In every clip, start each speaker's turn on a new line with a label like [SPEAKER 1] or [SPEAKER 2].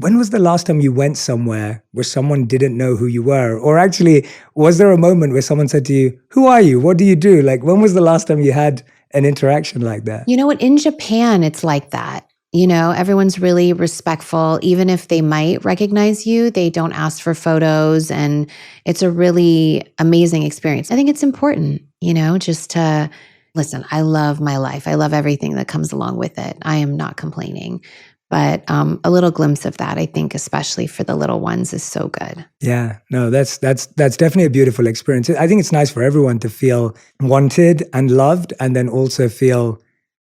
[SPEAKER 1] when was the last time you went somewhere where someone didn't know who you were? Or actually, was there a moment where someone said to you, who are you? What do you do? Like, when was the last time you had an interaction like that?
[SPEAKER 2] You know what? In Japan, it's like that. You know, everyone's really respectful. Even if they might recognize you, they don't ask for photos. And it's a really amazing experience. I think it's important, you know, just to listen. I love my life. I love everything that comes along with it. I am not complaining. But a little glimpse of that, I think, especially for the little ones, is so good.
[SPEAKER 1] Yeah, no, that's definitely a beautiful experience. I think it's nice for everyone to feel wanted and loved, and then also feel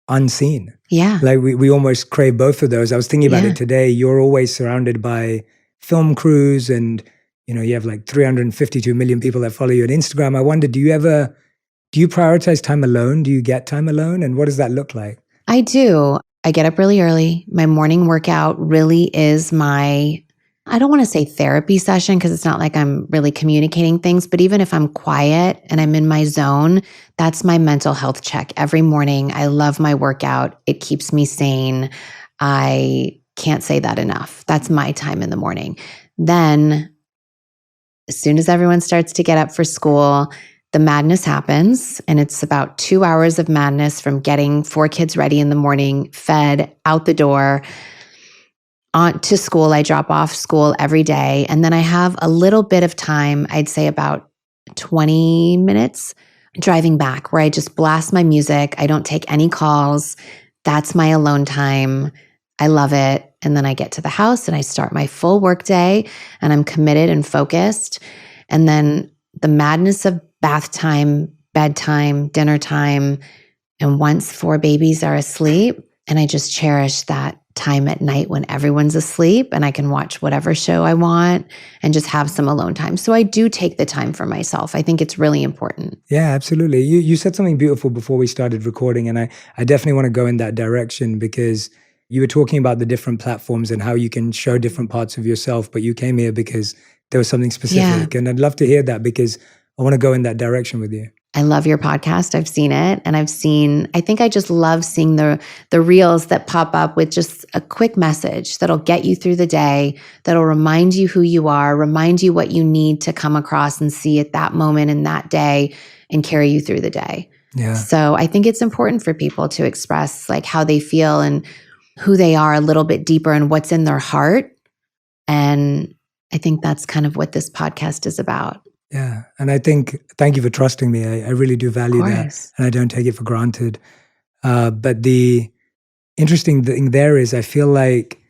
[SPEAKER 1] unseen.
[SPEAKER 2] Yeah.
[SPEAKER 1] Like we almost crave both of those. I was thinking about it today. You're always surrounded by film crews, and you know, you have like 352 million people that follow you on Instagram. I wonder, do you prioritize time alone? Do you get time alone? And what does that look like?
[SPEAKER 2] I do. I get up really early. My morning workout really is my, I don't want to say therapy session because it's not like I'm really communicating things, but even if I'm quiet and I'm in my zone, that's my mental health check every morning. I love my workout. It keeps me sane. I can't say that enough. That's my time in the morning. Then, as soon as everyone starts to get up for school, the madness happens, and it's about 2 hours of madness from getting 4 kids ready in the morning, fed, out the door, on to school. I drop off school every day. And then I have a little bit of time, I'd say about 20 minutes, driving back, where I just blast my music. I don't take any calls. That's my alone time. I love it. And then I get to the house and I start my full work day, and I'm committed and focused. And then the madness of bath time, bedtime, dinner time, and once 4 babies are asleep, and I just cherish that time at night when everyone's asleep and I can watch whatever show I want and just have some alone time. So I do take the time for myself. I think it's really important.
[SPEAKER 1] Yeah, absolutely. You said something beautiful before we started recording, and I definitely want to go in that direction, because you were talking about the different platforms and how you can show different parts of yourself, but you came here because there was something specific. And I'd love to hear that, because I want to go in that direction with you.
[SPEAKER 2] I love your podcast. I've seen it, and I think I just love seeing the reels that pop up with just a quick message that'll get you through the day, that'll remind you who you are, remind you what you need to come across and see at that moment in that day, and carry you through the day.
[SPEAKER 1] Yeah.
[SPEAKER 2] So I think it's important for people to express like how they feel and who they are a little bit deeper and what's in their heart. And I think that's kind of what this podcast is about.
[SPEAKER 1] Yeah. And I think, thank you for trusting me. I really do value that. And I don't take it for granted. But the interesting thing there is, I feel like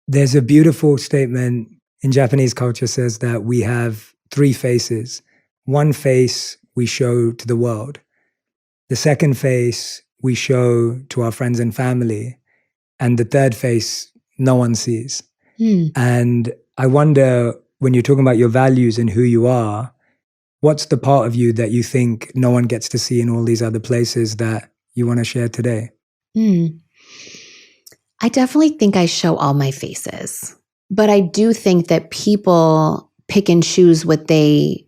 [SPEAKER 1] there's a beautiful statement in Japanese culture says that we have 3 faces. One face we show to the world. The second face we show to our friends and family. And the third face no one sees. And I wonder, when you're talking about your values and who you are, what's the part of you that you think no one gets to see in all these other places that you want to share today?
[SPEAKER 2] I definitely think I show all my faces, but I do think that people pick and choose what they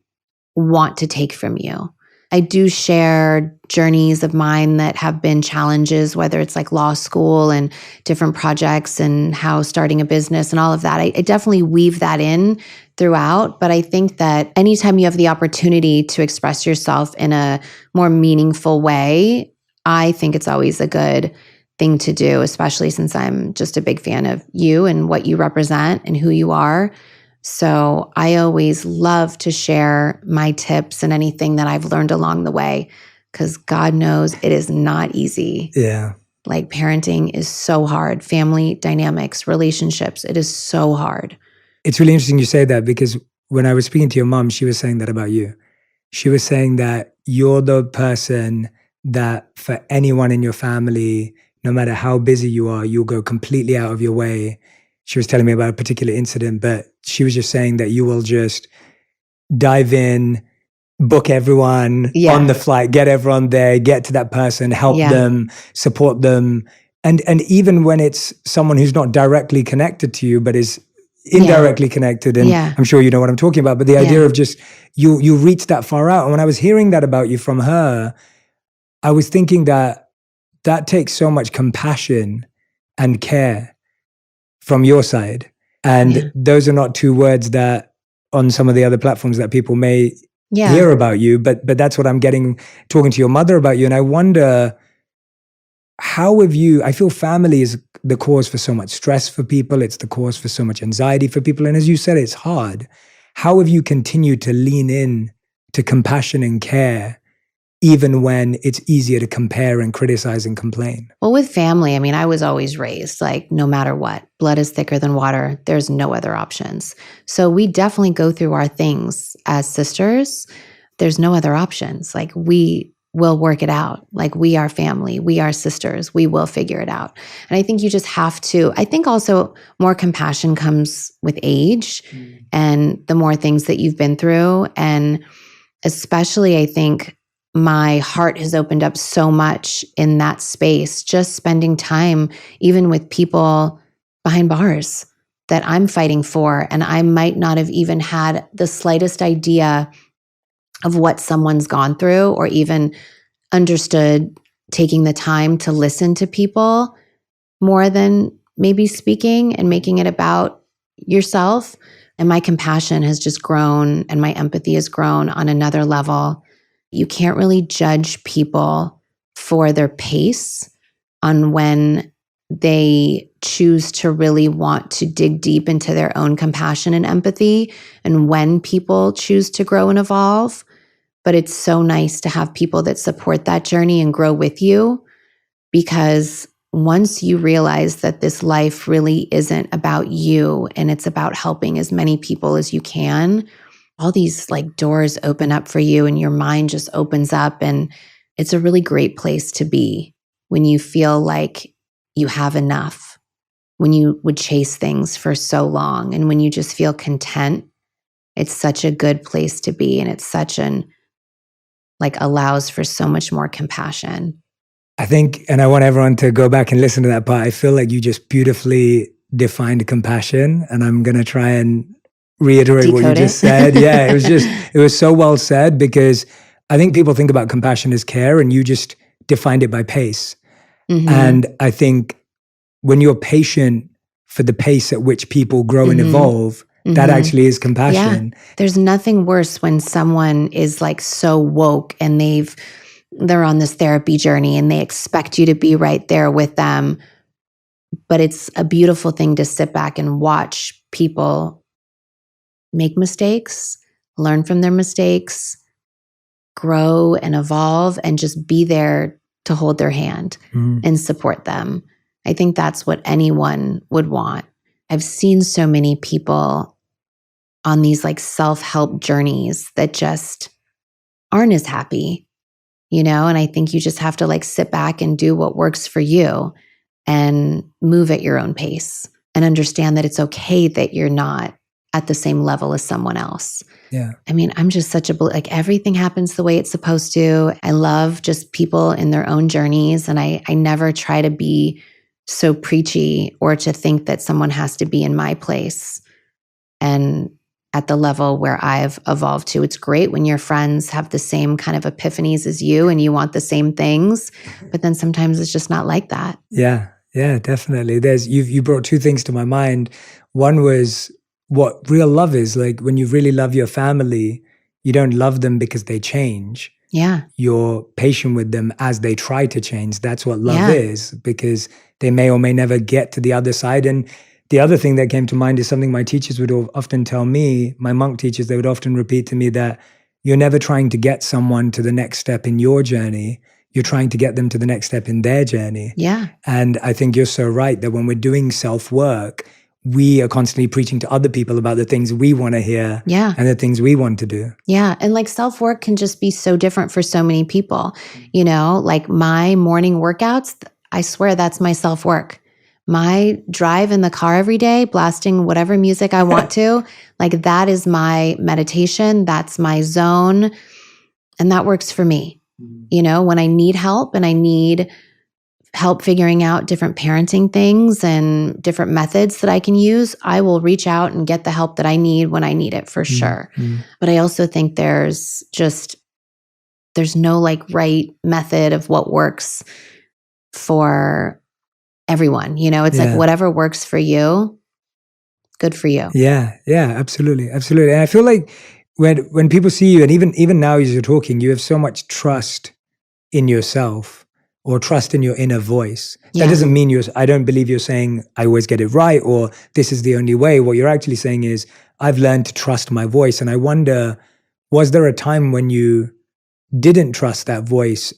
[SPEAKER 2] want to take from you. I do share journeys of mine that have been challenges, whether it's like law school and different projects and how starting a business and all of that. I definitely weave that in throughout. But I think that anytime you have the opportunity to express yourself in a more meaningful way, I think it's always a good thing to do, especially since I'm just a big fan of you and what you represent and who you are. So I always love to share my tips and anything that I've learned along the way, because God knows it is not easy.
[SPEAKER 1] Yeah.
[SPEAKER 2] Like parenting is so hard. Family dynamics, relationships, it is so hard.
[SPEAKER 1] It's really interesting you say that, because when I was speaking to your mom, she was saying that about you. She was saying that you're the person that for anyone in your family, no matter how busy you are, you'll go completely out of your way. She was telling me about a particular incident, but she was just saying that you will just dive in, book everyone on the flight, get everyone there, get to that person, help them, support them. And even when it's someone who's not directly connected to you, but is indirectly connected. And I'm sure you know what I'm talking about. But the idea of just, you reach that far out. And when I was hearing that about you from her, I was thinking that takes so much compassion and care from your side. And
[SPEAKER 2] Yeah.
[SPEAKER 1] those are not two words that on some of the other platforms that people may hear about you, but that's what I'm getting talking to your mother about you. And I wonder, how have you, I feel family is the cause for so much stress for people. It's the cause for so much anxiety for people. And as you said, it's hard. How have you continued to lean in to compassion and care, even when it's easier to compare and criticize and complain?
[SPEAKER 2] Well, with family, I mean, I was always raised like, no matter what, blood is thicker than water. There's no other options. So we definitely go through our things as sisters. There's no other options. Like, we will work it out. Like, we are family. We are sisters. We will figure it out. And I think you just have to, I think also more compassion comes with age and the more things that you've been through. And especially, I think my heart has opened up so much in that space, just spending time, even with people behind bars that I'm fighting for. And I might not have even had the slightest idea of what someone's gone through, or even understood taking the time to listen to people more than maybe speaking and making it about yourself. And my compassion has just grown, and my empathy has grown on another level. You can't really judge people for their pace on when they choose to really want to dig deep into their own compassion and empathy, and when people choose to grow and evolve. But it's so nice to have people that support that journey and grow with you, because once you realize that this life really isn't about you and it's about helping as many people as you can, all these like doors open up for you and your mind just opens up. And it's a really great place to be when you feel like you have enough, when you would chase things for so long, and when you just feel content. It's such a good place to be. And it's such like allows for so much more compassion.
[SPEAKER 1] I think, and I want everyone to go back and listen to that part. I feel like you just beautifully defined compassion, and I'm going to try and reiterate what you just said. Yeah, it was so well said, because I think people think about compassion as care, and you just defined it by pace.
[SPEAKER 2] Mm-hmm.
[SPEAKER 1] And I think when you're patient for the pace at which people grow and evolve, that actually is compassion.
[SPEAKER 2] Yeah. There's nothing worse when someone is like so woke and they're on this therapy journey and they expect you to be right there with them. But it's a beautiful thing to sit back and watch people make mistakes, learn from their mistakes, grow and evolve, and just be there to hold their hand and support them. I think that's what anyone would want. I've seen so many people on these like self-help journeys that just aren't as happy, and I think you just have to like sit back and do what works for you and move at your own pace, and understand that it's okay that you're not at the same level as someone else.
[SPEAKER 1] Yeah.
[SPEAKER 2] I mean, I'm just such like everything happens the way it's supposed to. I love just people in their own journeys. And I never try to be so preachy or to think that someone has to be in my place and at the level where I've evolved to. It's great when your friends have the same kind of epiphanies as you and you want the same things, but then sometimes it's just not like that.
[SPEAKER 1] Yeah, definitely. You brought two things to my mind. One was what real love is. Like, when you really love your family, you don't love them because they change.
[SPEAKER 2] Yeah.
[SPEAKER 1] You're patient with them as they try to change. That's what love is, because they may or may never get to the other side. And the other thing that came to mind is something my teachers would often tell me, my monk teachers, they would often repeat to me that you're never trying to get someone to the next step in your journey. You're trying to get them to the next step in their journey.
[SPEAKER 2] Yeah.
[SPEAKER 1] And I think you're so right that when we're doing self-work, we are constantly preaching to other people about the things we want to hear and the things we want to do.
[SPEAKER 2] Yeah. And like self-work can just be so different for so many people. Like my morning workouts, I swear that's my self-work. My drive in the car every day, blasting whatever music I want to, like that is my meditation. That's my zone. And that works for me. When I need help and I need help figuring out different parenting things and different methods that I can use, I will reach out and get the help that I need when I need it, for sure. But I also think there's no like right method of what works for everyone. It's like whatever works for you Good for you.
[SPEAKER 1] Yeah, absolutely. Absolutely. And I feel like when people see you, and even now as you're talking, you have so much trust in yourself or trust in your inner voice. That doesn't mean I don't believe you're saying I always get it right or this is the only way. What you're actually saying is I've learned to trust my voice. And I wonder, was there a time when you didn't trust that voice?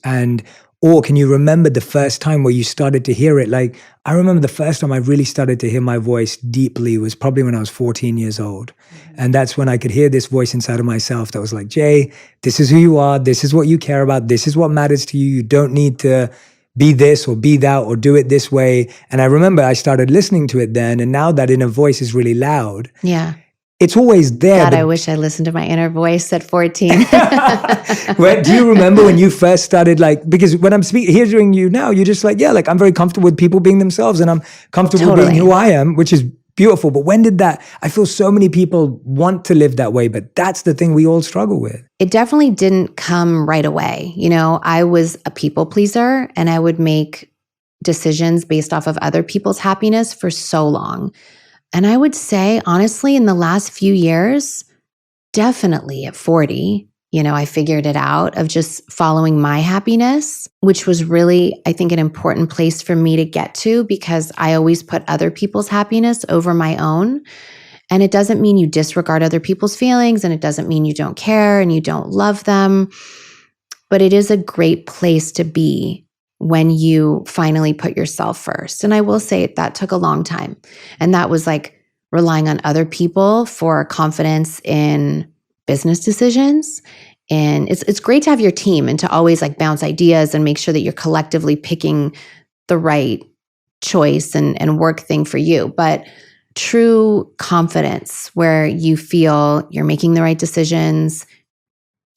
[SPEAKER 1] Or can you remember the first time where you started to hear it? Like, I remember the first time I really started to hear my voice deeply was probably when I was 14 years old. And that's when I could hear this voice inside of myself that was like, Jay, this is who you are. This is what you care about. This is what matters to you. You don't need to be this or be that or do it this way. And I remember I started listening to it then. And now that inner voice is really loud.
[SPEAKER 2] Yeah.
[SPEAKER 1] It's always there.
[SPEAKER 2] God, I wish I listened to my inner voice at 14.
[SPEAKER 1] Do you remember when you first started, like, because when I'm hearing you now, you're just like, yeah, like I'm very comfortable with people being themselves and I'm comfortable being who I am, which is beautiful. But when did that, I feel so many people want to live that way, but that's the thing we all struggle with.
[SPEAKER 2] It definitely didn't come right away. You know, I was a people pleaser and I would make decisions based off of other people's happiness for so long. And I would say, honestly, in the last few years, definitely at 40, you know, I figured it out of just following my happiness, which was really, I think, an important place for me to get to because I always put other people's happiness over my own. And it doesn't mean you disregard other people's feelings and it doesn't mean you don't care and you don't love them. But it is a great place to be when you finally put yourself first. And I will say that took a long time. And that was like relying on other people for confidence in business decisions. And it's great to have your team and to always like bounce ideas and make sure that you're collectively picking the right choice and work thing for you. But true confidence where you feel you're making the right decisions,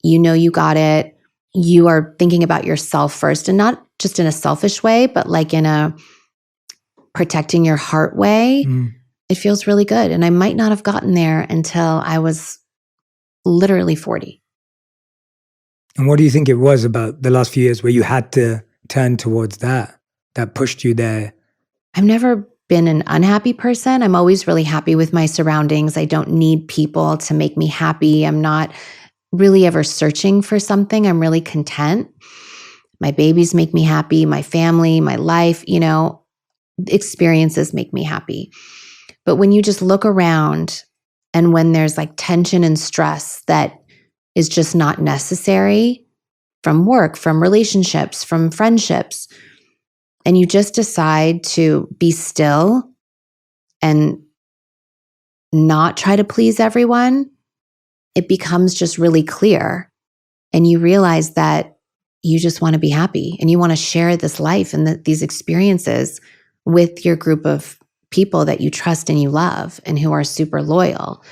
[SPEAKER 2] you know you got it, you are thinking about yourself first and not just in a selfish way, but like in a protecting your heart way, it feels really good. And I might not have gotten there until I was literally 40.
[SPEAKER 1] And what do you think it was about the last few years where you had to turn towards that pushed you there?
[SPEAKER 2] I've never been an unhappy person. I'm always really happy with my surroundings. I don't need people to make me happy. I'm not really ever searching for something. I'm really content. My babies make me happy, my family, my life, you know, experiences make me happy. But when you just look around and when there's like tension and stress that is just not necessary from work, from relationships, from friendships, and you just decide to be still and not try to please everyone, it becomes just really clear. And you realize that you just want to be happy and you want to share this life and these experiences with your group of people that you trust and you love and who are super loyal.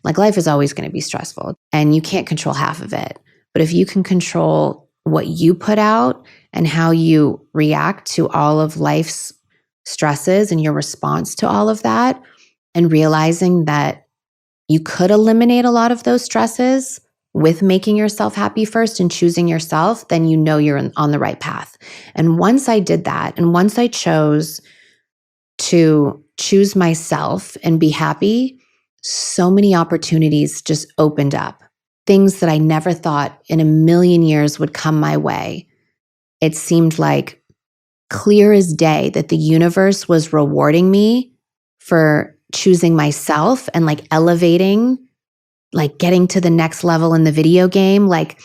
[SPEAKER 2] Like life is always going to be stressful and you can't control half of it. But if you can control what you put out and how you react to all of life's stresses and your response to all of that, and realizing that you could eliminate a lot of those stresses with making yourself happy first and choosing yourself, then you know you're on the right path. And once I did that, and once I chose to choose myself and be happy, so many opportunities just opened up. Things that I never thought in a million years would come my way. It seemed like clear as day that the universe was rewarding me for choosing myself and like elevating, like getting to the next level in the video game. Like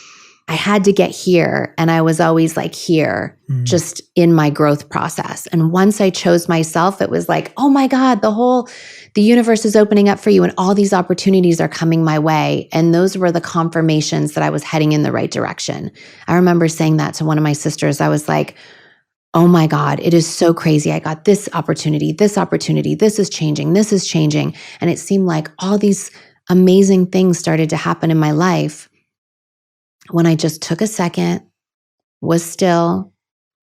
[SPEAKER 2] I had to get here and I was always like here, just in my growth process. And once I chose myself, it was like, oh my God, the universe is opening up for you and all these opportunities are coming my way. And those were the confirmations that I was heading in the right direction. I remember saying that to one of my sisters. I was like, oh my God, it is so crazy. I got this opportunity, this is changing. And it seemed like all these amazing things started to happen in my life when I just took a second, was still,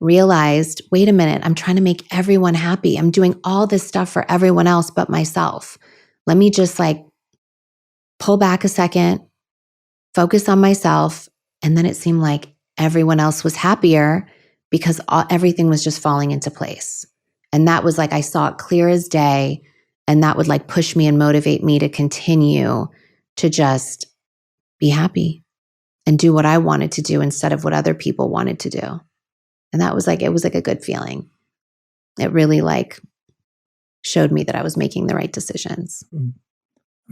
[SPEAKER 2] realized, wait a minute, I'm trying to make everyone happy. I'm doing all this stuff for everyone else but myself. Let me just like pull back a second, focus on myself. And then it seemed like everyone else was happier because everything was just falling into place. And that was like, I saw it clear as day. And that would like push me and motivate me to continue to just be happy and do what I wanted to do instead of what other people wanted to do. And that was like, it was like a good feeling. It really like showed me that I was making the right decisions.
[SPEAKER 1] I'm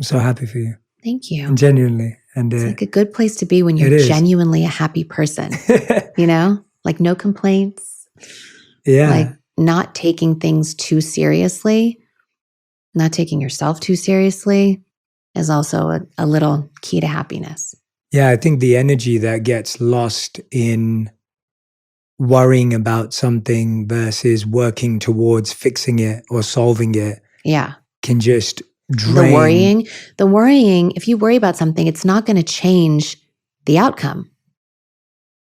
[SPEAKER 1] so happy for you.
[SPEAKER 2] Thank you.
[SPEAKER 1] And genuinely. And
[SPEAKER 2] it's like a good place to be when you're genuinely a happy person, you know, like no complaints.
[SPEAKER 1] Yeah.
[SPEAKER 2] Like not taking things too seriously, not taking yourself too seriously is also a little key to happiness.
[SPEAKER 1] Yeah. I think the energy that gets lost in worrying about something versus working towards fixing it or solving it.
[SPEAKER 2] Yeah.
[SPEAKER 1] Can just drain.
[SPEAKER 2] The worrying, if you worry about something, it's not going to change the outcome.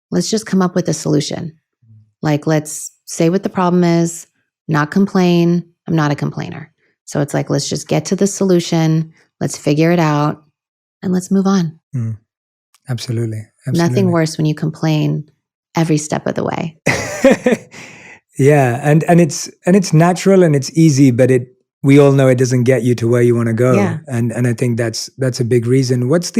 [SPEAKER 2] Let's just come up with a solution. Like, let's say what the problem is, not complain. I'm not a complainer. So it's like, let's just get to the solution. Let's figure it out and let's move on.
[SPEAKER 1] Absolutely.
[SPEAKER 2] Nothing worse when you complain every step of the way.
[SPEAKER 1] Yeah. And it's natural and it's easy, but we all know it doesn't get you to where you want to go.
[SPEAKER 2] Yeah.
[SPEAKER 1] And I think that's a big reason. What's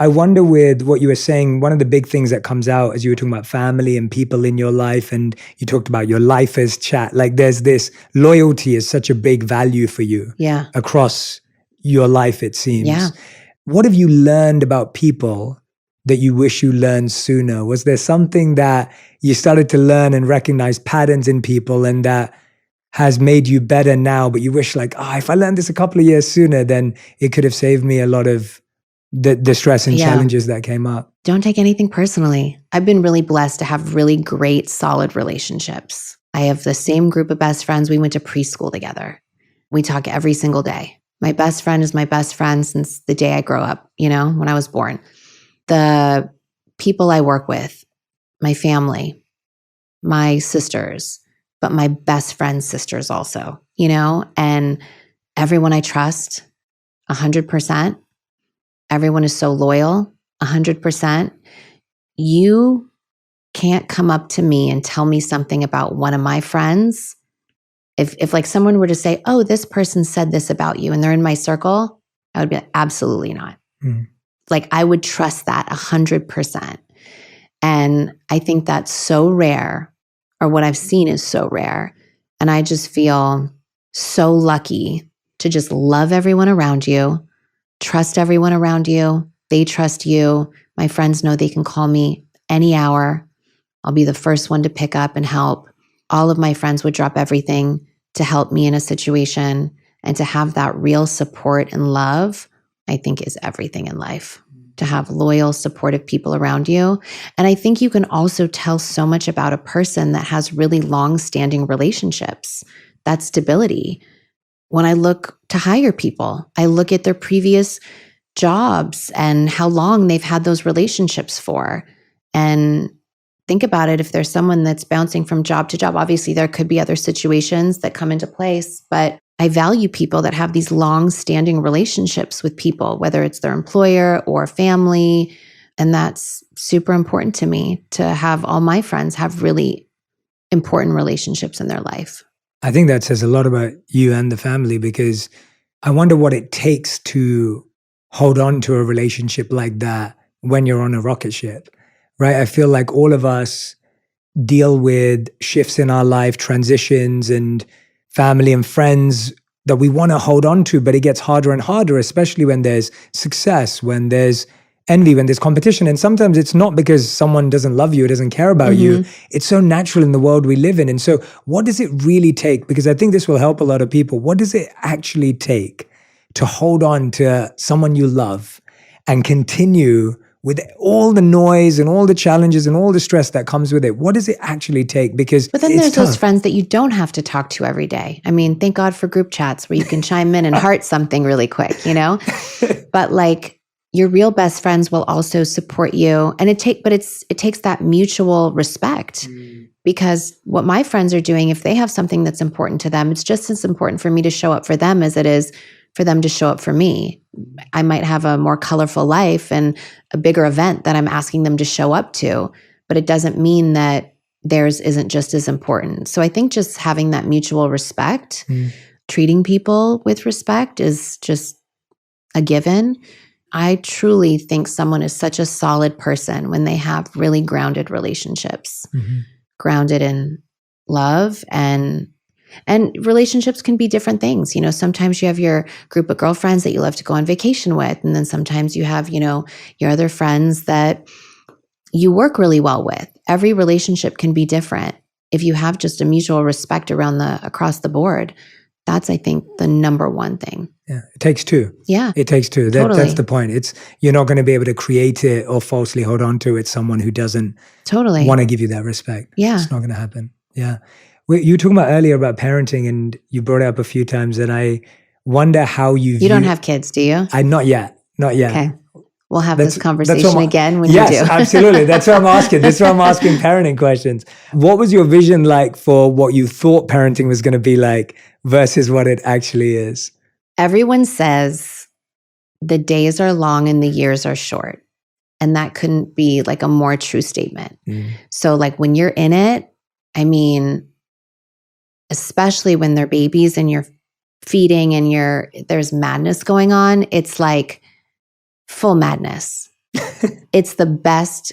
[SPEAKER 1] I wonder with what you were saying, one of the big things that comes out as you were talking about family and people in your life, and you talked about your life as chat, like there's this loyalty is such a big value for you across your life, it seems.
[SPEAKER 2] Yeah.
[SPEAKER 1] What have you learned about people that you wish you learned sooner? Was there something that you started to learn and recognize patterns in people and that has made you better now, but you wish like, if I learned this a couple of years sooner, then it could have saved me a lot of the stress and challenges that came up?
[SPEAKER 2] Don't take anything personally. I've been really blessed to have really great, solid relationships. I have the same group of best friends. We went to preschool together. We talk every single day. My best friend is my best friend since the day I grew up, you know, when I was born. The people I work with, my family, my sisters, but my best friend's sisters also, you know, and everyone I trust 100%. Everyone is so loyal 100%. You can't come up to me and tell me something about one of my friends. If like someone were to say, oh, this person said this about you and they're in my circle, I would be like, absolutely not. Like I would trust that 100%. And I think that's so rare, or what I've seen is so rare. And I just feel so lucky to just love everyone around you, trust everyone around you. They trust you. My friends know they can call me any hour. I'll be the first one to pick up and help. All of my friends would drop everything to help me in a situation, and to have that real support and love, I think is everything in life. To have loyal, supportive people around you. And I think you can also tell so much about a person that has really long-standing relationships, that stability. When I look to hire people, I look at their previous jobs and how long they've had those relationships for. And think about it, if there's someone that's bouncing from job to job, obviously there could be other situations that come into place, but I value people that have these long-standing relationships with people, whether it's their employer or family. And that's super important to me, to have all my friends have really important relationships in their life.
[SPEAKER 1] I think that says a lot about you and the family, because I wonder what it takes to hold on to a relationship like that when you're on a rocket ship, right? I feel like all of us deal with shifts in our life, transitions and family and friends that we want to hold on to, but it gets harder and harder, especially when there's success, when there's envy, when there's competition. And sometimes it's not because someone doesn't love you, doesn't care about you. It's so natural in the world we live in. And so what does it really take? Because I think this will help a lot of people. What does it actually take to hold on to someone you love and continue with all the noise and all the challenges and all the stress that comes with it? What does it actually take? Because
[SPEAKER 2] But then there's those friends that you don't have to talk to every day. I mean, thank God for group chats where you can chime in and heart something really quick, you know? But like your real best friends will also support you. And it takes that mutual respect. Because what my friends are doing, if they have something that's important to them, it's just as important for me to show up for them as it is for them to show up for me. I might have a more colorful life and a bigger event that I'm asking them to show up to, but it doesn't mean that theirs isn't just as important. So I think just having that mutual respect treating people with respect is just a given. I truly think someone is such a solid person when they have really grounded relationships, grounded in love, and relationships can be different things. You know, sometimes you have your group of girlfriends that you love to go on vacation with. And then sometimes you have, you know, your other friends that you work really well with. Every relationship can be different. If you have just a mutual respect across the board, that's, I think, the number one thing.
[SPEAKER 1] Yeah, it takes two.
[SPEAKER 2] Yeah.
[SPEAKER 1] It takes two.
[SPEAKER 2] Totally.
[SPEAKER 1] That's the point. You're not going to be able to create it or falsely hold on to it. Someone who doesn't want to give you that respect.
[SPEAKER 2] Yeah.
[SPEAKER 1] It's not going to happen. Yeah. You were talking about earlier about parenting, and you brought it up a few times, and I wonder how you
[SPEAKER 2] don't have kids, do you?
[SPEAKER 1] Not yet. Okay.
[SPEAKER 2] We'll have this conversation again when
[SPEAKER 1] you do.
[SPEAKER 2] Yes,
[SPEAKER 1] absolutely. That's what I'm asking. That's why I'm asking parenting questions. What was your vision like for what you thought parenting was going to be like versus what it actually is?
[SPEAKER 2] Everyone says the days are long and the years are short. And that couldn't be like a more true statement. So like when you're in it, I mean, especially when they're babies and you're feeding and there's madness going on, it's like full madness. It's the best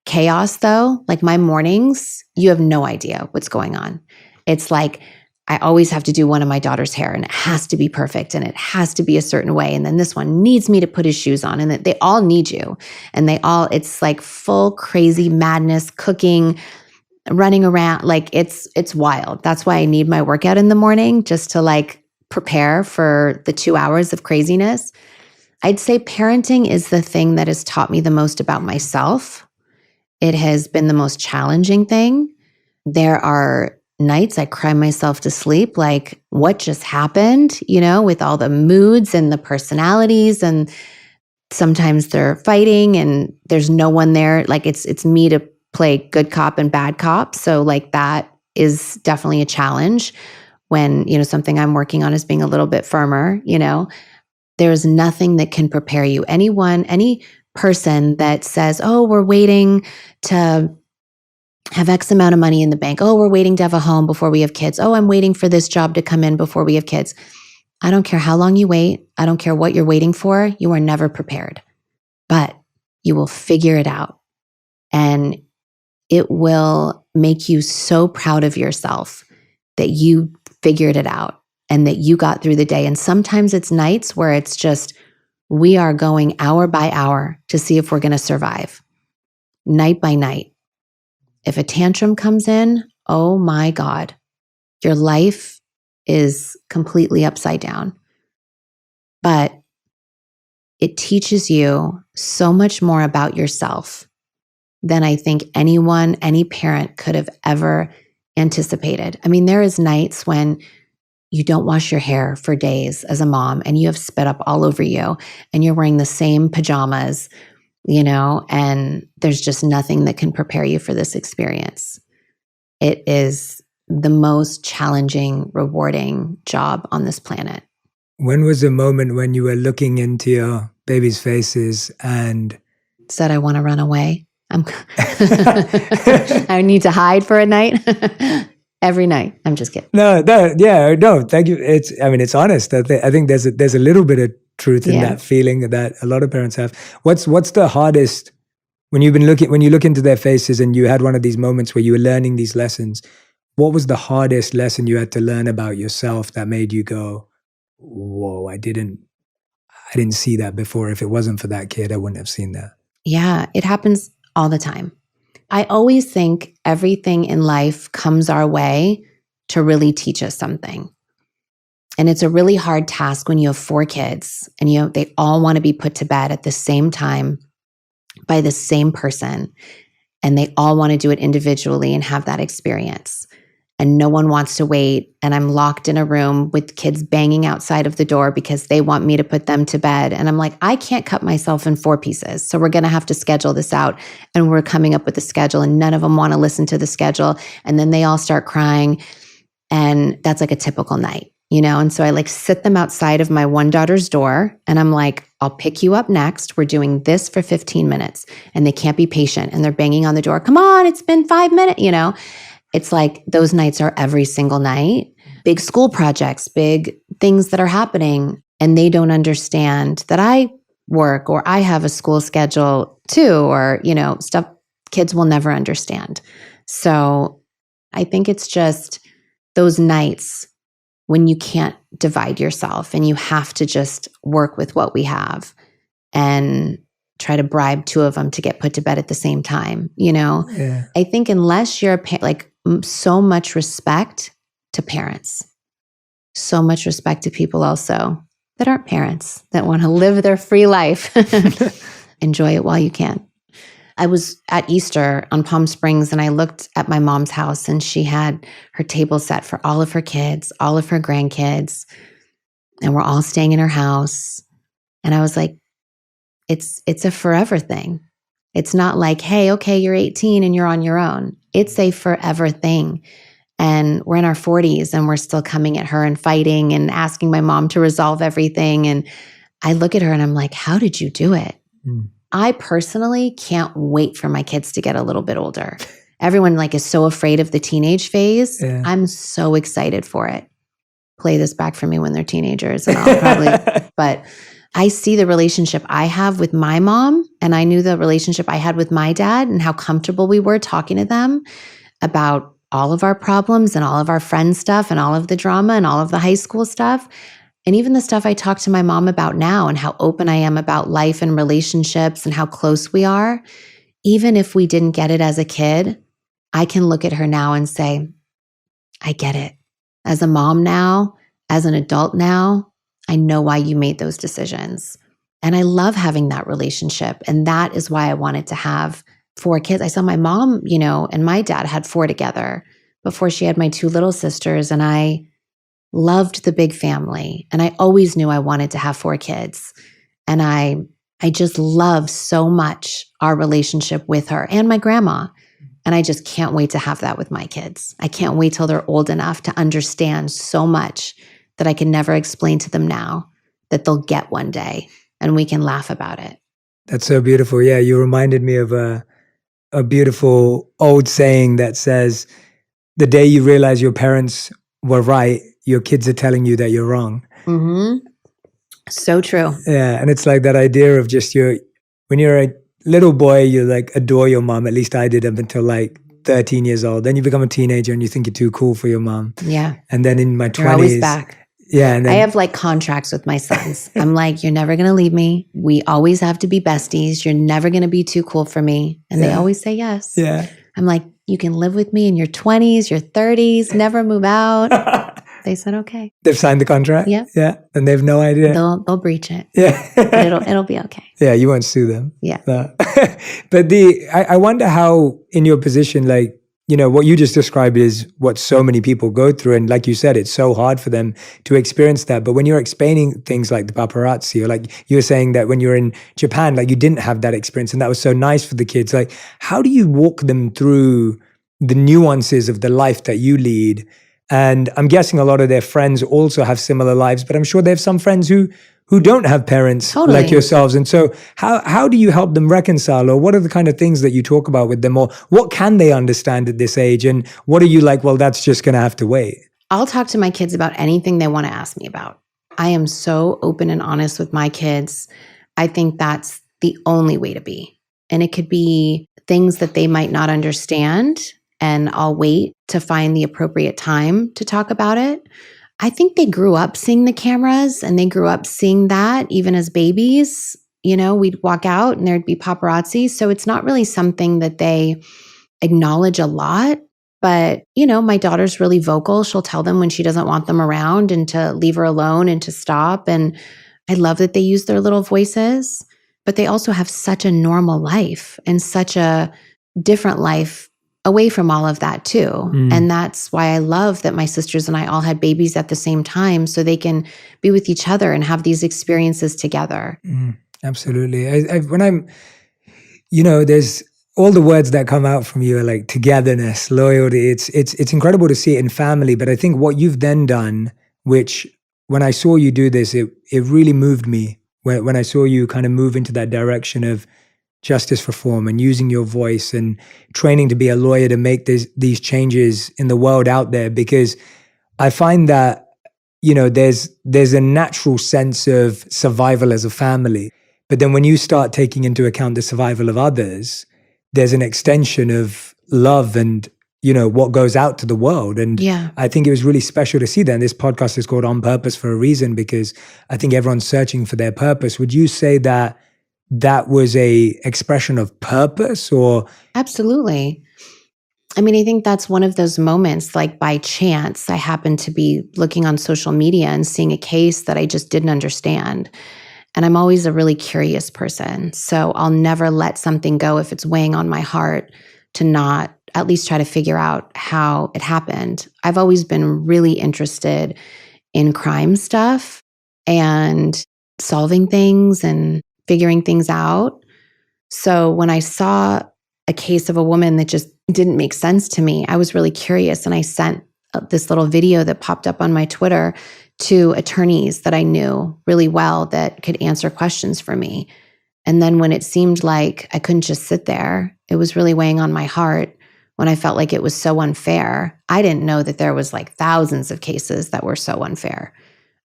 [SPEAKER 2] chaos though. Like my mornings, you have no idea what's going on. It's like, I always have to do one of my daughter's hair and it has to be perfect and it has to be a certain way. And then this one needs me to put his shoes on, and they all need you. And it's like full crazy madness, cooking, running around. Like it's wild. That's why I need my workout in the morning, just to like prepare for the 2 hours of craziness. I'd say parenting is the thing that has taught me the most about myself. It has been the most challenging thing. There are nights I cry myself to sleep, like what just happened, you know, with all the moods and the personalities, and sometimes they're fighting and there's no one there. Like it's me to play good cop and bad cop. So like that is definitely a challenge when, you know, something I'm working on is being a little bit firmer, you know. There's nothing that can prepare you. Any person that says, oh, we're waiting to have X amount of money in the bank. Oh, we're waiting to have a home before we have kids. Oh, I'm waiting for this job to come in before we have kids. I don't care how long you wait. I don't care what you're waiting for. You are never prepared, but you will figure it out. And it will make you so proud of yourself that you figured it out and that you got through the day. And sometimes it's nights where it's just, we are going hour by hour to see if we're going to survive, night by night. If a tantrum comes in, oh my God, your life is completely upside down. But it teaches you so much more about yourself than I think any parent could have ever anticipated. I mean, there is nights when you don't wash your hair for days as a mom and you have spit up all over you and you're wearing the same pajamas, you know, and there's just nothing that can prepare you for this experience. It is the most challenging, rewarding job on this planet.
[SPEAKER 1] When was the moment when you were looking into your baby's faces and
[SPEAKER 2] said, I want to run away? I need to hide for a night. Every night. I'm just kidding.
[SPEAKER 1] No, thank you. It's honest. I think there's a little bit of truth in that feeling that a lot of parents have. What's the hardest when you look into their faces and you had one of these moments where you were learning these lessons? What was the hardest lesson you had to learn about yourself that made you go, whoa, I didn't see that before. If it wasn't for that kid, I wouldn't have seen that.
[SPEAKER 2] Yeah, it happens all the time. I always think everything in life comes our way to really teach us something. And it's a really hard task when you have 4 kids and they all want to be put to bed at the same time by the same person. And they all want to do it individually and have that experience. And no one wants to wait. And I'm locked in a room with kids banging outside of the door because they want me to put them to bed. And I'm like, I can't cut myself in 4 pieces. So we're going to have to schedule this out. And we're coming up with a schedule and none of them want to listen to the schedule. And then they all start crying. And that's like a typical night, you know? And so I like sit them outside of my one daughter's door and I'm like, I'll pick you up next. We're doing this for 15 minutes. And they can't be patient. And they're banging on the door. Come on, it's been 5 minutes, you know? It's like those nights are every single night. big school projects, big things that are happening, and they don't understand that I work or I have a school schedule too, or, stuff kids will never understand. So I think it's just those nights when you can't divide yourself and you have to just work with what we have and try to bribe two of them to get put to bed at the same time.
[SPEAKER 1] Yeah.
[SPEAKER 2] I think unless you're so much respect to parents, so much respect to people also that aren't parents, that want to live their free life. Enjoy it while you can. I was at Easter on Palm Springs and I looked at my mom's house and she had her table set for all of her kids, all of her grandkids, and we're all staying in her house. And I was like, it's a forever thing. It's not like, hey, okay, you're 18 and you're on your own. It's a forever thing. And we're in our 40s and we're still coming at her and fighting and asking my mom to resolve everything. And I look at her and I'm like, how did you do it? I personally can't wait for my kids to get a little bit older. Everyone is so afraid of the teenage phase. Yeah. I'm so excited for it. Play this back for me when they're teenagers and I'll probably, but I see the relationship I have with my mom and I knew the relationship I had with my dad and how comfortable we were talking to them about all of our problems and all of our friend stuff and all of the drama and all of the high school stuff. And even the stuff I talk to my mom about now and how open I am about life and relationships and how close we are. Even if we didn't get it as a kid, I can look at her now and say, I get it. As a mom now, as an adult now, I know why you made those decisions. And I love having that relationship. And that is why I wanted to have 4 kids. I saw my mom, and my dad had 4 together before she had my 2 little sisters. And I loved the big family. And I always knew I wanted to have 4 kids. And I just love so much our relationship with her and my grandma. And I just can't wait to have that with my kids. I can't wait till they're old enough to understand so much that I can never explain to them now that they'll get one day and we can laugh about it.
[SPEAKER 1] That's so beautiful. Yeah, you reminded me of a beautiful old saying that says, the day you realize your parents were right, your kids are telling you that you're wrong.
[SPEAKER 2] Mm-hmm. So true.
[SPEAKER 1] Yeah, and it's like that idea of just when you're a little boy, you adore your mom. At least I did up until 13 years old. Then you become a teenager and you think you're too cool for your mom.
[SPEAKER 2] Yeah.
[SPEAKER 1] And then in my 20s.
[SPEAKER 2] You're always back.
[SPEAKER 1] Yeah. And then,
[SPEAKER 2] I have contracts with my sons. I'm like, you're never going to leave me. We always have to be besties. You're never going to be too cool for me. And they always say yes.
[SPEAKER 1] Yeah.
[SPEAKER 2] I'm like, you can live with me in your 20s, your 30s, never move out. They said, okay.
[SPEAKER 1] They've signed the contract?
[SPEAKER 2] Yeah.
[SPEAKER 1] Yeah. And they have no idea.
[SPEAKER 2] They'll breach it.
[SPEAKER 1] Yeah.
[SPEAKER 2] But it'll be okay.
[SPEAKER 1] Yeah, you won't sue them.
[SPEAKER 2] Yeah.
[SPEAKER 1] No. But I wonder how in your position, what you just described is what so many people go through. And like you said, it's so hard for them to experience that. But when you're explaining things like the paparazzi, or you were saying that when you were in Japan, you didn't have that experience and that was so nice for the kids. How do you walk them through the nuances of the life that you lead? And I'm guessing a lot of their friends also have similar lives, but I'm sure they have some friends who don't have parents like yourselves. And so how do you help them reconcile? Or what are the kind of things that you talk about with them? Or what can they understand at this age? And what are you like, well, that's just going to have to wait?
[SPEAKER 2] I'll talk to my kids about anything they want to ask me about. I am so open and honest with my kids. I think that's the only way to be. And it could be things that they might not understand. And I'll wait to find the appropriate time to talk about it. I think they grew up seeing the cameras and they grew up seeing that even as babies. We'd walk out and there'd be paparazzi. So it's not really something that they acknowledge a lot. But, my daughter's really vocal. She'll tell them when she doesn't want them around and to leave her alone and to stop. And I love that they use their little voices, but they also have such a normal life and such a different life away from all of that too. And that's why I love that my sisters and I all had babies at the same time so they can be with each other and have these experiences together.
[SPEAKER 1] Absolutely. When I'm, there's all the words that come out from you are like togetherness, loyalty. It's incredible to see it in family. But I think what you've then done, which when I saw you do this, it really moved me when I saw you kind of move into that direction of justice reform and using your voice and training to be a lawyer to make these changes in the world out there. Because I find that, there's a natural sense of survival as a family. But then when you start taking into account the survival of others, there's an extension of love and, what goes out to the world. And
[SPEAKER 2] Yeah.
[SPEAKER 1] I think it was really special to see that. And this podcast is called On Purpose for a reason, because I think everyone's searching for their purpose. Would you say that that was a expression of purpose, or?
[SPEAKER 2] Absolutely. I mean, I think that's one of those moments, like by chance, I happened to be looking on social media and seeing a case that I just didn't understand. And I'm always a really curious person. So I'll never let something go if it's weighing on my heart to not at least try to figure out how it happened. I've always been really interested in crime stuff and solving things and figuring things out. So when I saw a case of a woman that just didn't make sense to me, I was really curious. And I sent this little video that popped up on my Twitter to attorneys that I knew really well that could answer questions for me. And then when it seemed like I couldn't just sit there, it was really weighing on my heart when I felt like it was so unfair. I didn't know that there was like thousands of cases that were so unfair.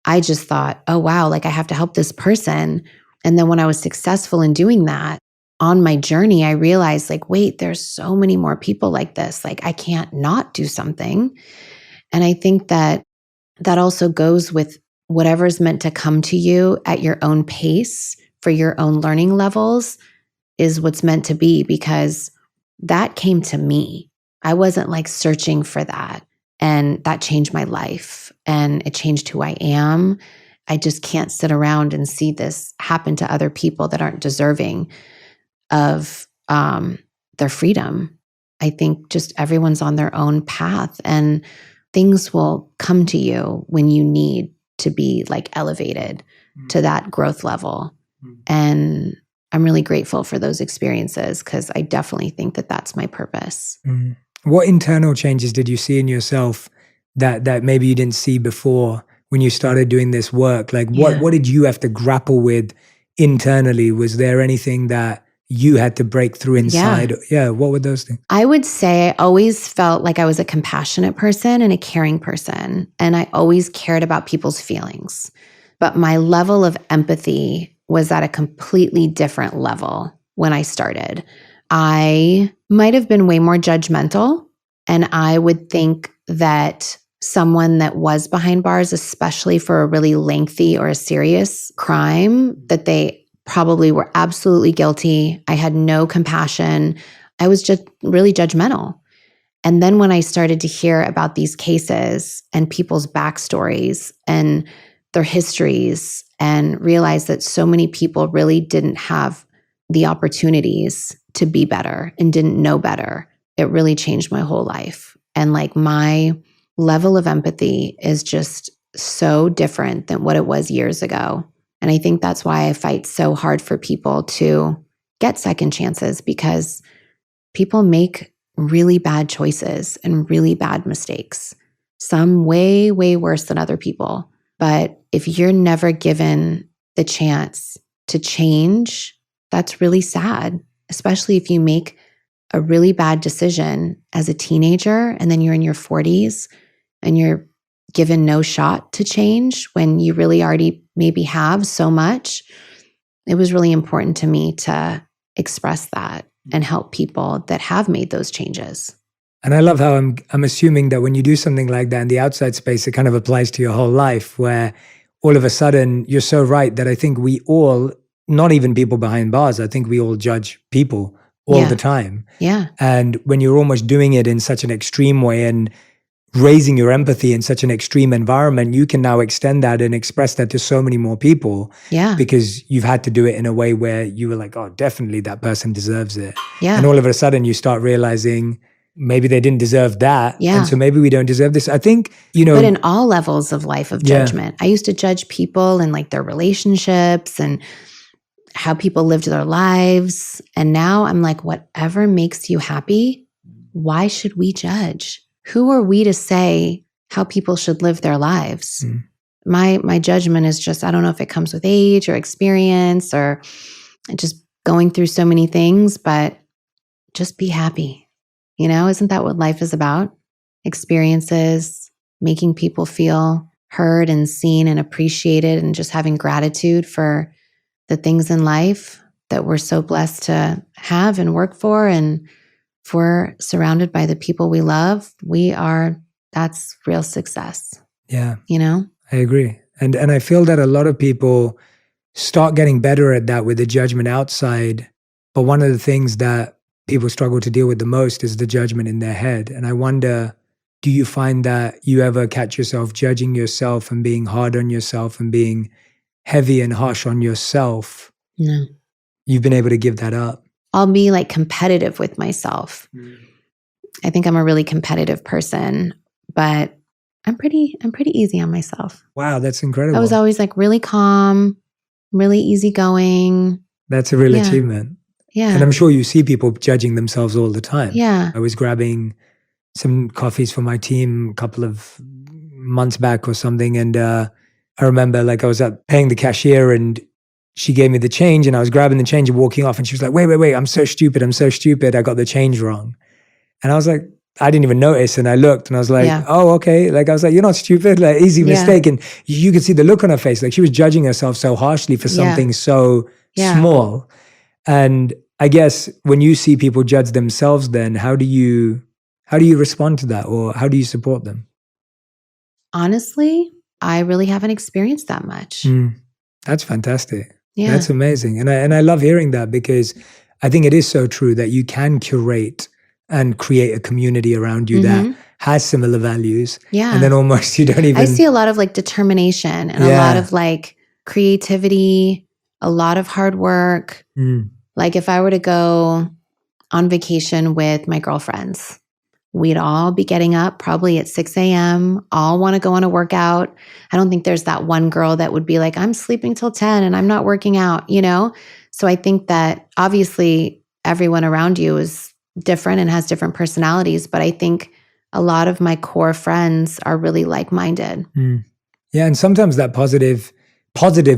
[SPEAKER 2] I just thought, oh, wow, like I have to help this person. And then when I was successful in doing that, on my journey, I realized like, wait, there's so many more people like this. Like I can't not do something. And I think that also goes with whatever's meant to come to you at your own pace for your own learning levels is what's meant to be, because that came to me. I wasn't like searching for that. And that changed my life and it changed who I am. I just can't sit around and see this happen to other people that aren't deserving of their freedom. I think just everyone's on their own path and things will come to you when you need to be like elevated to that growth level. And I'm really grateful for those experiences because I definitely think that that's my purpose.
[SPEAKER 1] What internal changes did you see in yourself that maybe you didn't see before when you started doing this work? Like what did you have to grapple with internally? Was there anything that you had to break through inside? Yeah. What were those things?
[SPEAKER 2] I would say I always felt like I was a compassionate person and a caring person. And I always cared about people's feelings. But my level of empathy was at a completely different level when I started. I might have been way more judgmental. And I would think that someone that was behind bars, especially for a really lengthy or a serious crime, that they probably were absolutely guilty. I had no compassion. I was just really judgmental. And then when I started to hear about these cases and people's backstories and their histories and realized that so many people really didn't have the opportunities to be better and didn't know better, it really changed my whole life. And like my level of empathy is just so different than what it was years ago. And I think that's why I fight so hard for people to get second chances, because people make really bad choices and really bad mistakes, some way, way worse than other people. But if you're never given the chance to change, that's really sad, especially if you make a really bad decision as a teenager and then you're in your 40s and you're given no shot to change when you really already maybe have so much. It was really important to me to express that and help people that have made those changes.
[SPEAKER 1] And I love how I'm assuming that when you do something like that in the outside space, it kind of applies to your whole life, where all of a sudden you're so right that I think we all, not even people behind bars, I think we all judge people all the time.
[SPEAKER 2] Yeah.
[SPEAKER 1] And when you're almost doing it in such an extreme way and raising your empathy in such an extreme environment, you can now extend that and express that to so many more people.
[SPEAKER 2] Yeah.
[SPEAKER 1] Because you've had to do it in a way where you were like, oh, definitely that person deserves it.
[SPEAKER 2] Yeah.
[SPEAKER 1] And all of a sudden you start realizing maybe they didn't deserve that.
[SPEAKER 2] Yeah.
[SPEAKER 1] And so maybe we don't deserve this. I think,
[SPEAKER 2] But in all levels of life of judgment, I used to judge people and like their relationships and how people lived their lives. And now I'm like, whatever makes you happy, why should we judge? Who are we to say how people should live their lives? My judgment is just, I don't know if it comes with age or experience or just going through so many things, but just be happy. You know, isn't that what life is about? Experiences, making people feel heard and seen and appreciated, and just having gratitude for the things in life that we're so blessed to have and work for. And if we're surrounded by the people we love, that's real success.
[SPEAKER 1] Yeah.
[SPEAKER 2] You know?
[SPEAKER 1] I agree. And I feel that a lot of people start getting better at that with the judgment outside. But one of the things that people struggle to deal with the most is the judgment in their head. And I wonder, do you find that you ever catch yourself judging yourself and being hard on yourself and being heavy and harsh on yourself?
[SPEAKER 2] No.
[SPEAKER 1] You've been able to give that up.
[SPEAKER 2] I'll be like competitive with myself. I think I'm a really competitive person, but I'm pretty easy on myself.
[SPEAKER 1] Wow, that's incredible.
[SPEAKER 2] I was always like really calm, really easygoing.
[SPEAKER 1] That's a real achievement.
[SPEAKER 2] Yeah.
[SPEAKER 1] And I'm sure you see people judging themselves all the time.
[SPEAKER 2] Yeah.
[SPEAKER 1] I was grabbing some coffees for my team a couple of months back or something. And I remember like I was paying the cashier and she gave me the change and I was grabbing the change and walking off and she was like, wait, I'm so stupid. I got the change wrong. And I was like, I didn't even notice. And I looked and I was like, oh, okay. Like I was like, you're not stupid, like easy mistake. And you could see the look on her face. Like she was judging herself so harshly for something so small. And I guess when you see people judge themselves, then how do you respond to that, or how do you support them?
[SPEAKER 2] Honestly, I really haven't experienced that much.
[SPEAKER 1] That's fantastic.
[SPEAKER 2] Yeah.
[SPEAKER 1] That's amazing. And I love hearing that, because I think it is so true that you can curate and create a community around you that has similar values.
[SPEAKER 2] Yeah.
[SPEAKER 1] And then almost you don't even...
[SPEAKER 2] I see a lot of like determination and a lot of like creativity, a lot of hard work. Like if I were to go on vacation with my girlfriends, we'd all be getting up probably at 6 a.m., all want to go on a workout. I don't think there's that one girl that would be like, I'm sleeping till 10 and I'm not working out, you know? So I think that obviously everyone around you is different and has different personalities, but I think a lot of my core friends are really like-minded.
[SPEAKER 1] Yeah, and sometimes that positive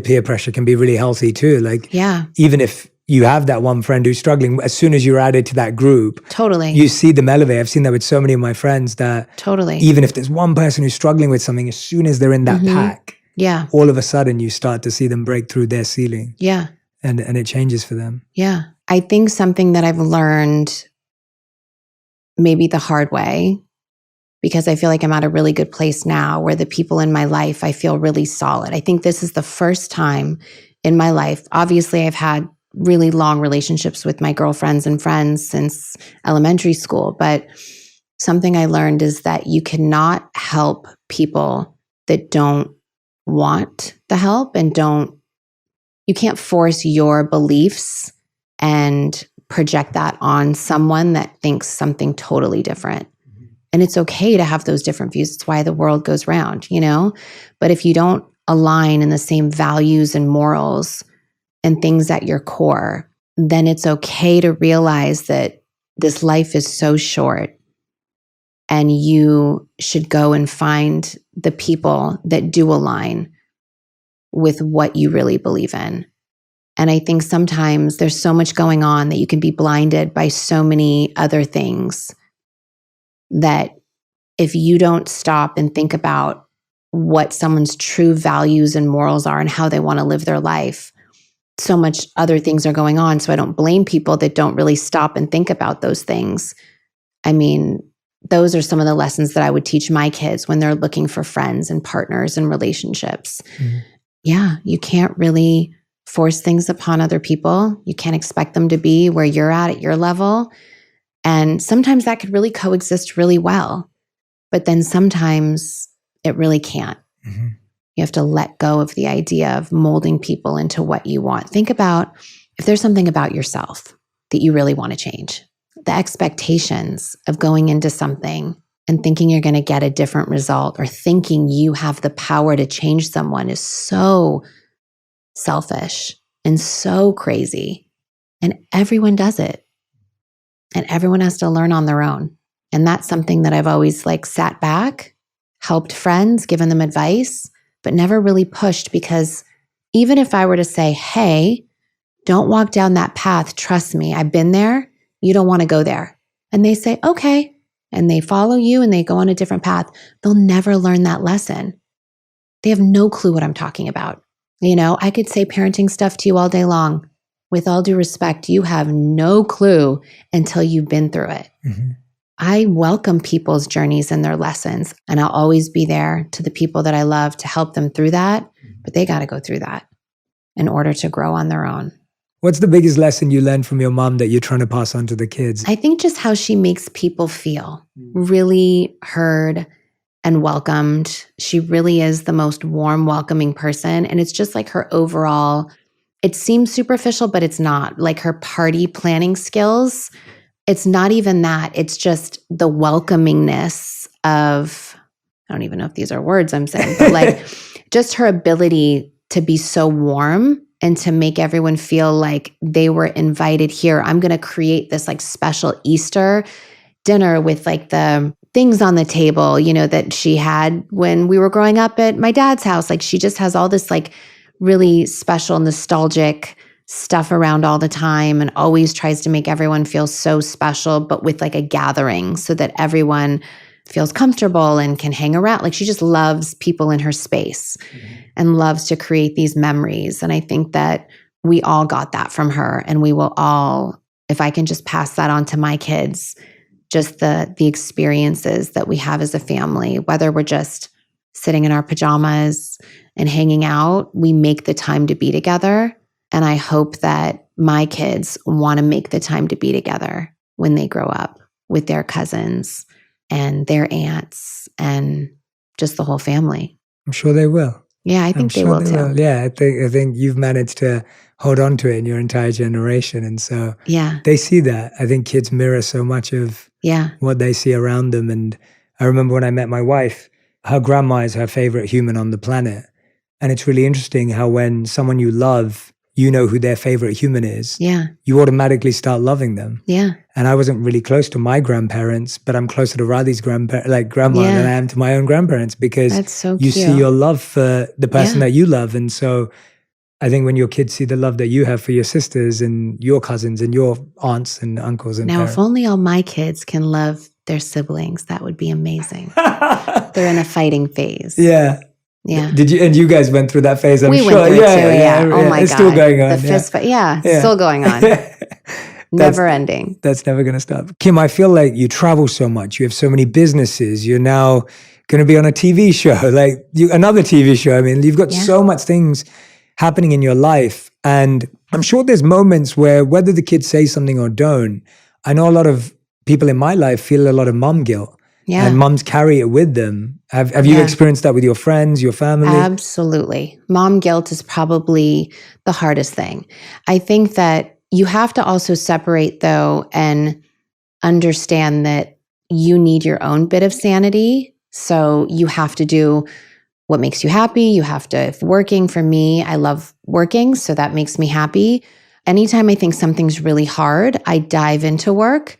[SPEAKER 1] peer pressure can be really healthy too. Like, even if you have that one friend who's struggling, as soon as you're added to that group, you see them elevate. I've seen that with so many of my friends that even if there's one person who's struggling with something, as soon as they're in that pack, all of a sudden you start to see them break through their ceiling.
[SPEAKER 2] Yeah.
[SPEAKER 1] And it changes for them.
[SPEAKER 2] Yeah. I think something that I've learned maybe the hard way, because I feel like I'm at a really good place now where the people in my life, I feel really solid. I think this is the first time in my life. Obviously, I've had really long relationships with my girlfriends and friends since elementary school. But something I learned is that you cannot help people that don't want the help and you can't force your beliefs and project that on someone that thinks something totally different. And it's okay to have those different views. It's why the world goes round, you know? But if you don't align in the same values and morals and things at your core, then it's okay to realize that this life is so short and you should go and find the people that do align with what you really believe in. And I think sometimes there's so much going on that you can be blinded by so many other things that if you don't stop and think about what someone's true values and morals are and how they want to live their life, so much other things are going on. So I don't blame people that don't really stop and think about those things. I mean, those are some of the lessons that I would teach my kids when they're looking for friends and partners and relationships. Yeah, you can't really force things upon other people. You can't expect them to be where you're at your level. And sometimes that could really coexist really well. But then sometimes it really can't. You have to let go of the idea of molding people into what you want. Think about if there's something about yourself that you really want to change. The expectations of going into something and thinking you're going to get a different result or thinking you have the power to change someone is so selfish and so crazy. And everyone does it. And everyone has to learn on their own. And that's something that I've always like sat back, helped friends, given them advice, but never really pushed, because even if I were to say, hey, don't walk down that path, trust me, I've been there, you don't want to go there. And they say, okay, and they follow you and they go on a different path, they'll never learn that lesson. They have no clue what I'm talking about. I could say parenting stuff to you all day long. With all due respect, you have no clue until you've been through it.
[SPEAKER 1] Mm-hmm.
[SPEAKER 2] I welcome people's journeys and their lessons, and I'll always be there to the people that I love to help them through that. But they got to go through that in order to grow on their own.
[SPEAKER 1] What's the biggest lesson you learned from your mom that you're trying to pass on to the kids?
[SPEAKER 2] I think just how she makes people feel really heard and welcomed. She really is the most warm, welcoming person. And it's just like her overall, it seems superficial, but it's not. Like her party planning skills, it's not even that. It's just the welcomingness of, I don't even know if these are words I'm saying, but like just her ability to be so warm and to make everyone feel like they were invited here. I'm going to create this like special Easter dinner with like the things on the table, that she had when we were growing up at my dad's house. Like she just has all this like really special, nostalgic stuff around all the time and always tries to make everyone feel so special, but with like a gathering so that everyone feels comfortable and can hang around. Like she just loves people in her space and loves to create these memories. And I think that we all got that from her, and we will all, if I can just pass that on to my kids, just the experiences that we have as a family, whether we're just sitting in our pajamas and hanging out, we make the time to be together. And I hope that my kids want to make the time to be together when they grow up with their cousins and their aunts and just the whole family.
[SPEAKER 1] I'm sure they will.
[SPEAKER 2] Yeah, I think they will too.
[SPEAKER 1] Yeah, I think you've managed to hold on to it in your entire generation. And so they see that. I think kids mirror so much of what they see around them. And I remember when I met my wife, her grandma is her favorite human on the planet. And it's really interesting how when someone you love, you know who their favorite human is, you automatically start loving them.
[SPEAKER 2] Yeah.
[SPEAKER 1] And I wasn't really close to my grandparents, but I'm closer to Radhi's grandma than I am to my own grandparents, because
[SPEAKER 2] that's so
[SPEAKER 1] you
[SPEAKER 2] cute.
[SPEAKER 1] see your love for the person that you love. And so I think when your kids see the love that you have for your sisters and your cousins and your aunts and uncles and parents.
[SPEAKER 2] If only all my kids can love their siblings, that would be amazing. They're in a fighting phase.
[SPEAKER 1] Yeah.
[SPEAKER 2] Yeah.
[SPEAKER 1] Did you? And you guys went through that phase, I'm
[SPEAKER 2] we
[SPEAKER 1] sure.
[SPEAKER 2] Went through it too. Yeah. Oh my God.
[SPEAKER 1] It's still going on.
[SPEAKER 2] The fist fight. Yeah. Still going on. Never ending.
[SPEAKER 1] That's never going to stop. Kim, I feel like you travel so much. You have so many businesses. You're now going to be on a TV show, another TV show. I mean, you've got so much things happening in your life. And I'm sure there's moments where, whether the kids say something or don't, I know a lot of people in my life feel a lot of mom guilt. Yeah. And moms carry it with them. Have you experienced that with your friends, your family?
[SPEAKER 2] Absolutely. Mom guilt is probably the hardest thing. I think that you have to also separate, though, and understand that you need your own bit of sanity. So you have to do what makes you happy. You have to, if working, for me, I love working, so that makes me happy. Anytime I think something's really hard, I dive into work.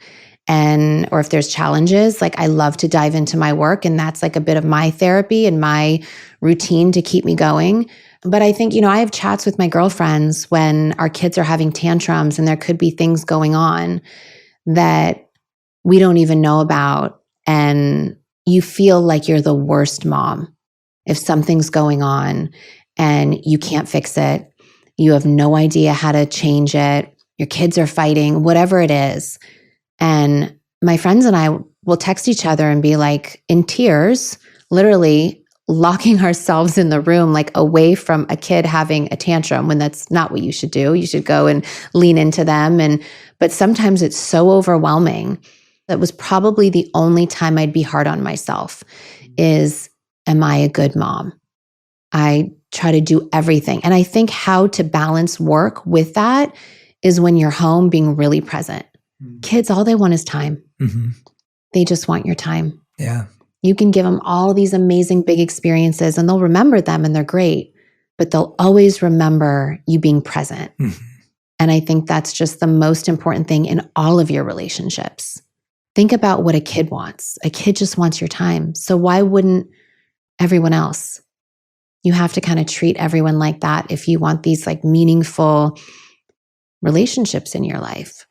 [SPEAKER 2] Or if there's challenges, I love to dive into my work, and that's like a bit of my therapy and my routine to keep me going. But I think, I have chats with my girlfriends when our kids are having tantrums and there could be things going on that we don't even know about. And you feel like you're the worst mom if something's going on and you can't fix it. You have no idea how to change it. Your kids are fighting, whatever it is. And my friends and I will text each other and be like in tears, literally locking ourselves in the room, away from a kid having a tantrum, when that's not what you should do. You should go and lean into them. But sometimes it's so overwhelming. That was probably the only time I'd be hard on myself is, am I a good mom? I try to do everything. And I think how to balance work with that is when you're home, being really present. Kids, all they want is time.
[SPEAKER 1] Mm-hmm.
[SPEAKER 2] They just want your time.
[SPEAKER 1] Yeah.
[SPEAKER 2] You can give them all these amazing big experiences and they'll remember them and they're great, but they'll always remember you being present.
[SPEAKER 1] Mm-hmm.
[SPEAKER 2] And I think that's just the most important thing in all of your relationships. Think about what a kid wants. A kid just wants your time. So why wouldn't everyone else? You have to kind of treat everyone like that if you want these meaningful relationships in your life.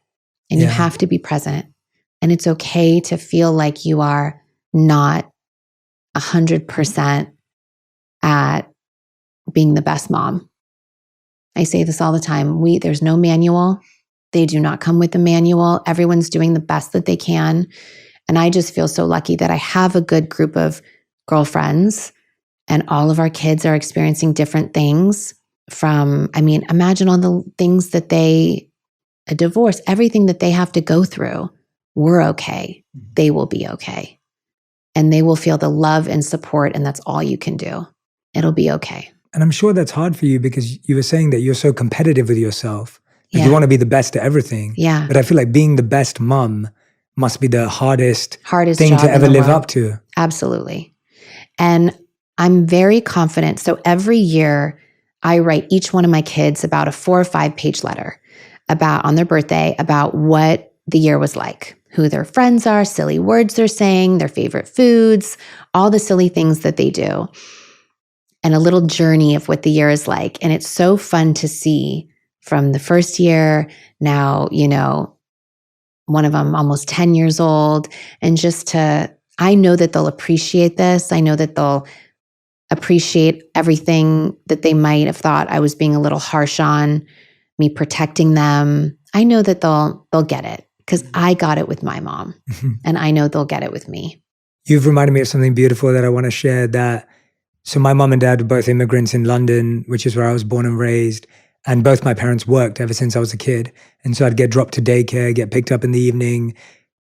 [SPEAKER 2] And you have to be present And it's okay to feel like you are not 100% at being the best mom. I say this all the time. There's no manual. They do not come with a manual. Everyone's doing the best that they can. And I just feel so lucky that I have a good group of girlfriends, and all of our kids are experiencing different things imagine all the things that a divorce, everything that they have to go through. We're okay. They will be okay. And they will feel the love and support, and that's all you can do. It'll be okay.
[SPEAKER 1] And I'm sure that's hard for you because you were saying that you're so competitive with yourself. Like
[SPEAKER 2] Yeah.
[SPEAKER 1] you want to be the best at everything.
[SPEAKER 2] Yeah.
[SPEAKER 1] But I feel like being the best mom must be the hardest thing
[SPEAKER 2] job
[SPEAKER 1] to ever
[SPEAKER 2] in the
[SPEAKER 1] live
[SPEAKER 2] world.
[SPEAKER 1] up to.
[SPEAKER 2] Absolutely. And I'm very confident. So every year I write each one of my kids about a 4 or 5 page letter on their birthday about what the year was like, who their friends are, silly words they're saying, their favorite foods, all the silly things that they do, and a little journey of what the year is like. And it's so fun to see from the first year, now, one of them almost 10 years old, and I know that they'll appreciate this. I know that they'll appreciate everything that they might have thought I was being a little harsh on, me protecting them. I know that they'll get it because I got it with my mom, and I know they'll get it with me.
[SPEAKER 1] You've reminded me of something beautiful that I want to share. So my mom and dad were both immigrants in London, which is where I was born and raised. And both my parents worked ever since I was a kid. And so I'd get dropped to daycare, get picked up in the evening.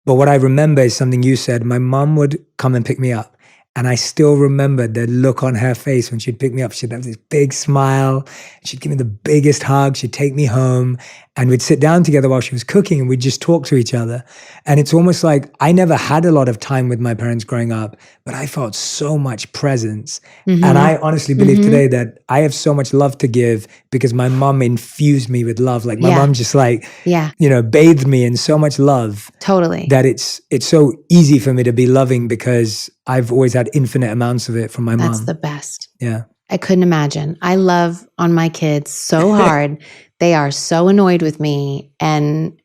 [SPEAKER 1] But what I remember is something you said. My mom would come and pick me up. And I still remember the look on her face when she'd pick me up. She'd have this big smile. She'd give me the biggest hug. She'd take me home. And we'd sit down together while she was cooking and we'd just talk to each other. And it's almost like I never had a lot of time with my parents growing up, but I felt so much presence. And I honestly believe today that I have so much love to give because my mom infused me with love. Like my mom just bathed me in so much love.
[SPEAKER 2] Totally.
[SPEAKER 1] That it's so easy for me to be loving because I've always had infinite amounts of it from my mom.
[SPEAKER 2] That's the best.
[SPEAKER 1] Yeah.
[SPEAKER 2] I couldn't imagine. I love on my kids so hard. They are so annoyed with me, and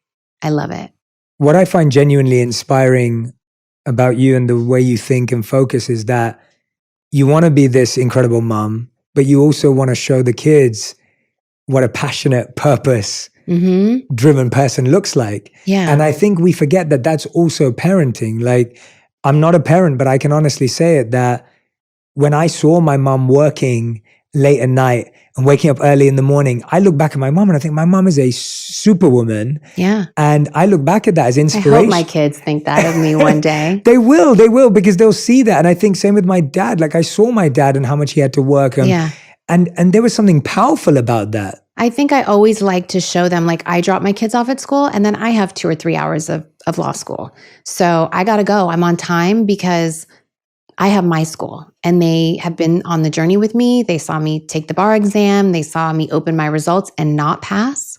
[SPEAKER 2] I love it.
[SPEAKER 1] What I find genuinely inspiring about you and the way you think and focus is that you want to be this incredible mom, but you also want to show the kids what a passionate, purpose-driven person looks like.
[SPEAKER 2] Yeah.
[SPEAKER 1] And I think we forget that that's also parenting. Like, I'm not a parent, but I can honestly say it that when I saw my mom working late at night and waking up early in the morning, I look back at my mom and I think my mom is a superwoman.
[SPEAKER 2] Yeah.
[SPEAKER 1] And I look back at that as inspiration.
[SPEAKER 2] I hope my kids think that of me one day.
[SPEAKER 1] They will, because they'll see that. And I think same with my dad. Like I saw my dad and how much he had to work. And there was something powerful about that.
[SPEAKER 2] I think I always like to show them, like I drop my kids off at school and then I have 2 or 3 hours of law school. So I got to go. I'm on time because I have my school and they have been on the journey with me. They saw me take the bar exam. They saw me open my results and not pass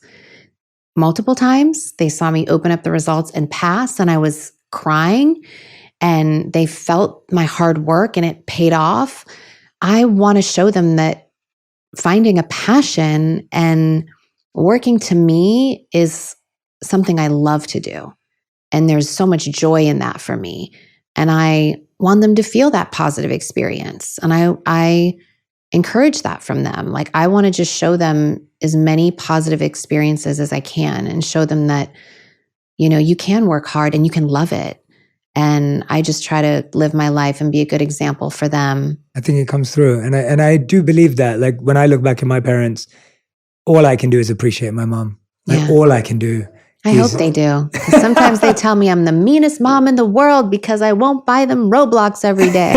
[SPEAKER 2] multiple times. They saw me open up the results and pass, and I was crying, and they felt my hard work and it paid off. I want to show them that finding a passion and working to me is something I love to do. And there's so much joy in that for me. And I want them to feel that positive experience. And I encourage that from them. Like I want to just show them as many positive experiences as I can and show them that, you can work hard and you can love it. And I just try to live my life and be a good example for them. I
[SPEAKER 1] think it comes through. And I do believe that. Like when I look back at my parents, all I can do is appreciate my mom. All I can do.
[SPEAKER 2] I hope they do. Sometimes they tell me I'm the meanest mom in the world because I won't buy them Roblox every day.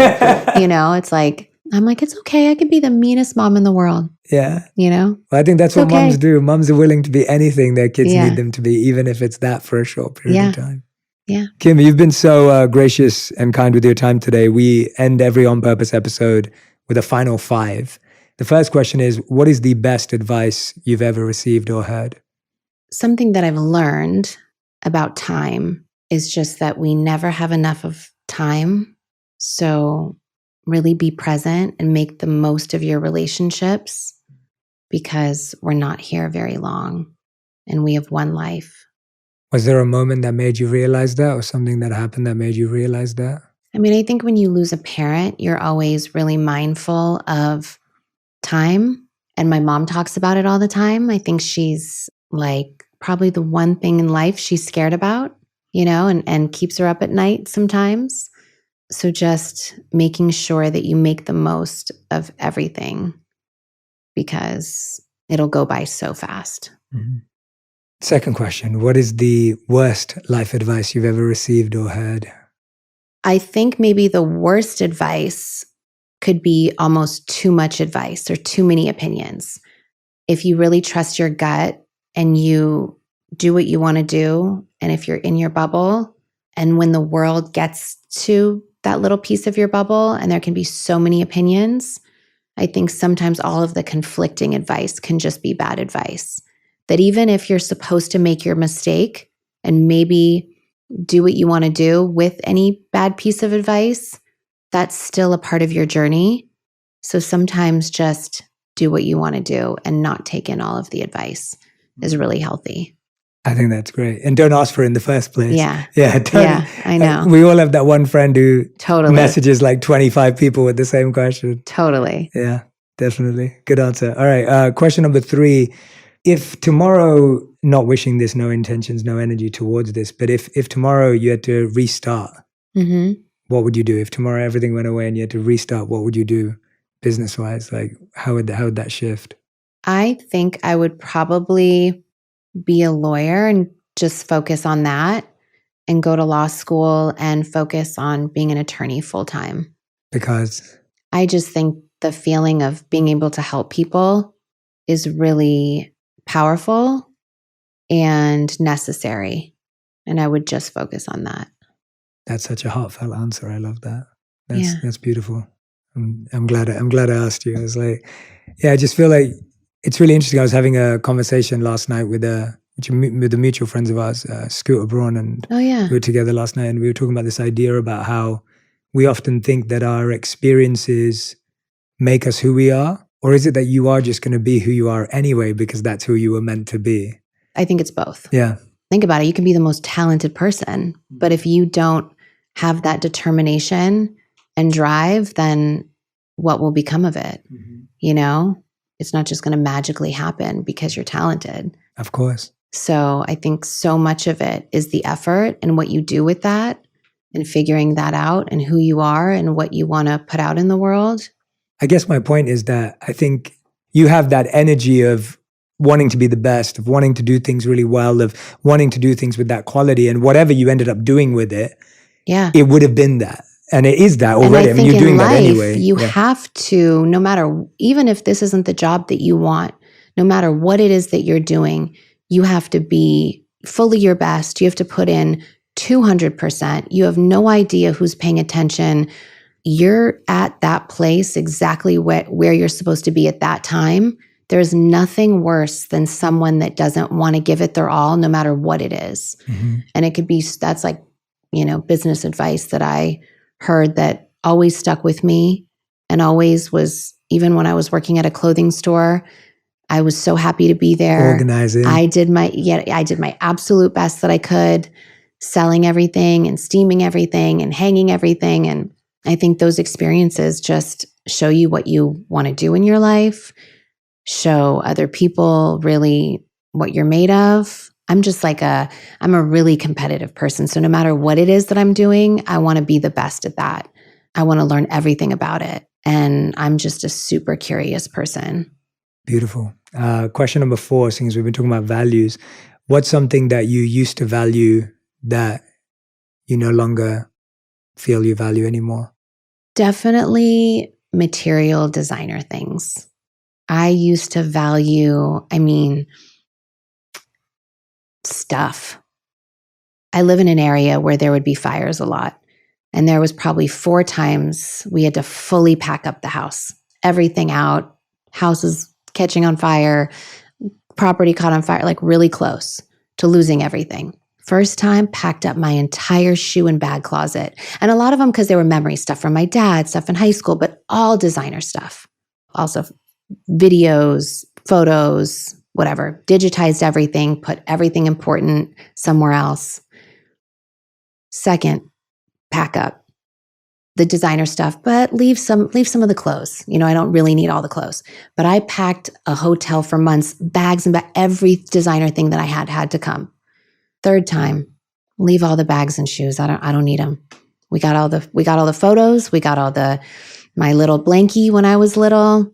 [SPEAKER 2] It's like, I'm like, it's okay. I could be the meanest mom in the world.
[SPEAKER 1] Yeah.
[SPEAKER 2] Well,
[SPEAKER 1] I think that's what moms do. Moms are willing to be anything their kids need them to be, even if it's that for a short period of time.
[SPEAKER 2] Yeah.
[SPEAKER 1] Kim, you've been so gracious and kind with your time today. We end every On Purpose episode with a final 5. The first question is, what is the best advice you've ever received or heard?
[SPEAKER 2] Something that I've learned about time is just that we never have enough of time. So really be present and make the most of your relationships because we're not here very long and we have one life.
[SPEAKER 1] Was there a moment that made you realize that, or something that happened that made you realize that?
[SPEAKER 2] I mean, I think when you lose a parent, you're always really mindful of time. And my mom talks about it all the time. I think she's like probably the one thing in life she's scared about, and keeps her up at night sometimes. So just making sure that you make the most of everything, because it'll go by so fast.
[SPEAKER 1] Mm-hmm. Second question, what is the worst life advice you've ever received or heard?
[SPEAKER 2] I think maybe the worst advice could be almost too much advice or too many opinions. If you really trust your gut and you do what you want to do, and if you're in your bubble, and when the world gets to that little piece of your bubble and there can be so many opinions, I think sometimes all of the conflicting advice can just be bad advice. That even if you're supposed to make your mistake and maybe do what you want to do with any bad piece of advice, that's still a part of your journey. So sometimes just do what you want to do and not take in all of the advice is really healthy.
[SPEAKER 1] I think that's great. And don't ask for it in the first place.
[SPEAKER 2] Yeah.
[SPEAKER 1] Yeah,
[SPEAKER 2] Yeah, I know.
[SPEAKER 1] We all have that one friend who
[SPEAKER 2] Totally.
[SPEAKER 1] messages like 25 people with the same question.
[SPEAKER 2] Totally.
[SPEAKER 1] Yeah, definitely. Good answer. All right. Question number 3. If tomorrow, not wishing this, no intentions, no energy towards this, but if tomorrow you had to restart, what would you do? If tomorrow everything went away and you had to restart, what would you do business-wise? Like how would that shift?
[SPEAKER 2] I think I would probably be a lawyer and just focus on that, and go to law school and focus on being an attorney full-time.
[SPEAKER 1] Because?
[SPEAKER 2] I just think the feeling of being able to help people is really powerful and necessary. And I would just focus on that.
[SPEAKER 1] That's such a heartfelt answer. I love that. That's beautiful. I'm glad I asked you. I was like, I just feel like it's really interesting. I was having a conversation last night with the mutual friends of ours, Scooter Braun, and we were together last night, and we were talking about this idea about how we often think that our experiences make us who we are, or is it that you are just going to be who you are anyway because that's who you were meant to be?
[SPEAKER 2] I think it's both.
[SPEAKER 1] Yeah.
[SPEAKER 2] Think about it. You can be the most talented person, but if you don't have that determination and drive, then what will become of it? It's not just going to magically happen because you're talented.
[SPEAKER 1] Of course.
[SPEAKER 2] So I think so much of it is the effort and what you do with that, and figuring that out, and who you are and what you want to put out in the world.
[SPEAKER 1] I guess my point is that I think you have that energy of wanting to be the best, of wanting to do things really well, of wanting to do things with that quality, and whatever you ended up doing with it, it would have been that. And it is that already. I mean, you're doing that anyway.
[SPEAKER 2] You have to, no matter, even if this isn't the job that you want, no matter what it is that you're doing, you have to be fully your best. You have to put in 200%. You have no idea who's paying attention. You're at that place exactly where you're supposed to be at that time. There's nothing worse than someone that doesn't want to give it their all, no matter what it is. And it could be, that's like, business advice that I heard that always stuck with me, and always was, even when I was working at a clothing store, I was so happy to be there.
[SPEAKER 1] Organizing.
[SPEAKER 2] I did my absolute best that I could, selling everything and steaming everything and hanging everything. And I think those experiences just show you what you want to do in your life, show other people really what you're made of. I'm a really competitive person. So no matter what it is that I'm doing, I want to be the best at that. I want to learn everything about it. And I'm just a super curious person.
[SPEAKER 1] Beautiful. Question number 4, since we've been talking about values, what's something that you used to value that you no longer feel you value anymore?
[SPEAKER 2] Definitely material designer things. I used to value, stuff. I live in an area where there would be fires a lot. And there was probably 4 times we had to fully pack up the house, everything out, houses catching on fire, property caught on fire, like really close to losing everything. First time, packed up my entire shoe and bag closet. And a lot of them because they were memory stuff from my dad, stuff in high school, but all designer stuff. Also videos, photos, whatever, digitized everything, put everything important somewhere else. Second, pack up the designer stuff, but leave some of the clothes. I don't really need all the clothes, but I packed a hotel for months, bags and every designer thing that I had to come. Third time, leave all the bags and shoes. I don't need them. We got all the photos. We got my little blankie when I was little,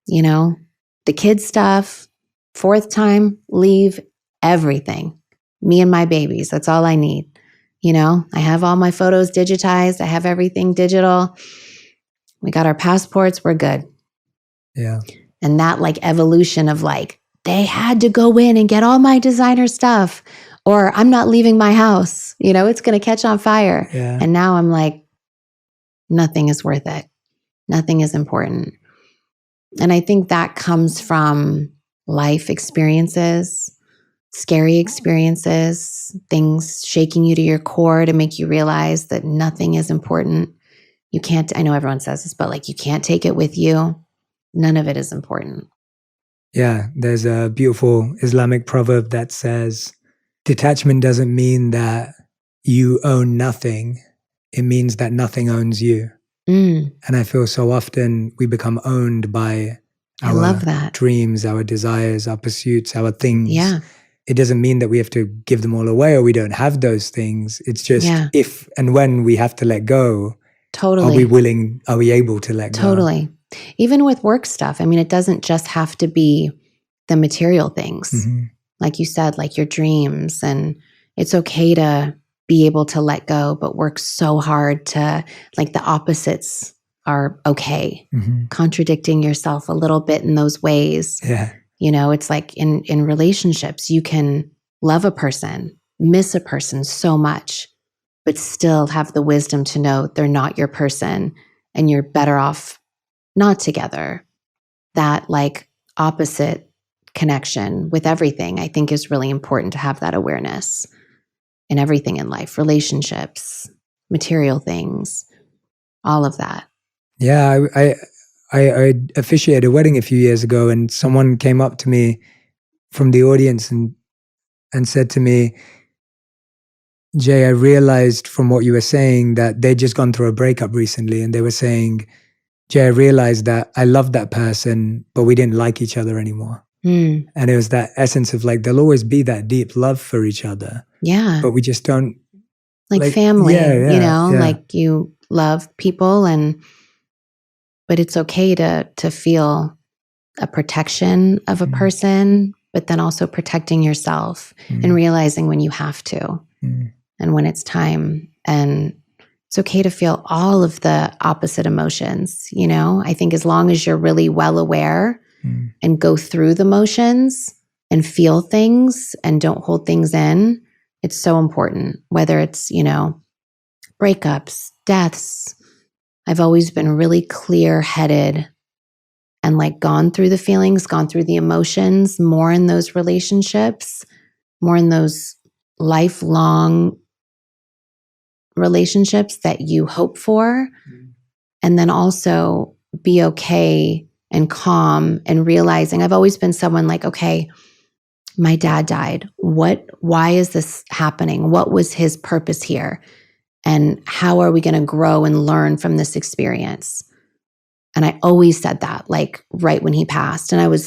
[SPEAKER 2] the kids stuff. Fourth time, leave everything. Me and my babies. That's all I need. I have all my photos digitized. I have everything digital. We got our passports. We're good.
[SPEAKER 1] Yeah.
[SPEAKER 2] And that evolution of they had to go in and get all my designer stuff, or I'm not leaving my house. It's going to catch on fire.
[SPEAKER 1] Yeah.
[SPEAKER 2] And now I'm nothing is worth it. Nothing is important. And I think that comes from life experiences, scary experiences, things shaking you to your core to make you realize that nothing is important. You can't, I know everyone says this, but you can't take it with you. None of it is important.
[SPEAKER 1] Yeah, there's a beautiful Islamic proverb that says, detachment doesn't mean that you own nothing. It means that nothing owns you. And I feel so often we become owned by
[SPEAKER 2] I love that.
[SPEAKER 1] dreams, our desires, our pursuits, our things.
[SPEAKER 2] Yeah.
[SPEAKER 1] It doesn't mean that we have to give them all away or we don't have those things. It's just if and when we have to let go,
[SPEAKER 2] totally.
[SPEAKER 1] Are we able to let go?
[SPEAKER 2] Totally. Even with work stuff. It doesn't just have to be the material things.
[SPEAKER 1] Mm-hmm.
[SPEAKER 2] Like you said, your dreams. And it's okay to be able to let go, but work so hard to, the opposites are okay.
[SPEAKER 1] Mm-hmm.
[SPEAKER 2] Contradicting yourself a little bit in those ways.
[SPEAKER 1] Yeah.
[SPEAKER 2] It's in relationships, you can love a person, miss a person so much, but still have the wisdom to know they're not your person and you're better off not together. That opposite connection with everything, I think, is really important to have that awareness in everything in life, relationships, material things, all of that.
[SPEAKER 1] Yeah, I officiated a wedding a few years ago, and someone came up to me from the audience and said to me, Jay, I realized from what you were saying that they'd just gone through a breakup recently, and they were saying, Jay, I realized that I loved that person, but we didn't like each other anymore. And it was that essence of there'll always be that deep love for each other.
[SPEAKER 2] Yeah.
[SPEAKER 1] But we just don't.
[SPEAKER 2] Family, you love people but it's okay to feel a protection of a person, but then also protecting yourself and realizing when you have to and when it's time. And it's okay to feel all of the opposite emotions. I think as long as you're really well aware and go through the motions and feel things and don't hold things in, it's so important, whether it's, breakups, deaths. I've always been really clear-headed and gone through the feelings, gone through the emotions, more in those relationships, more in those lifelong relationships that you hope for. And then also be okay and calm and realizing I've always been someone okay, my dad died. Why is this happening? What was his purpose here? And how are we going to grow and learn from this experience? And I always said that, right when he passed. And I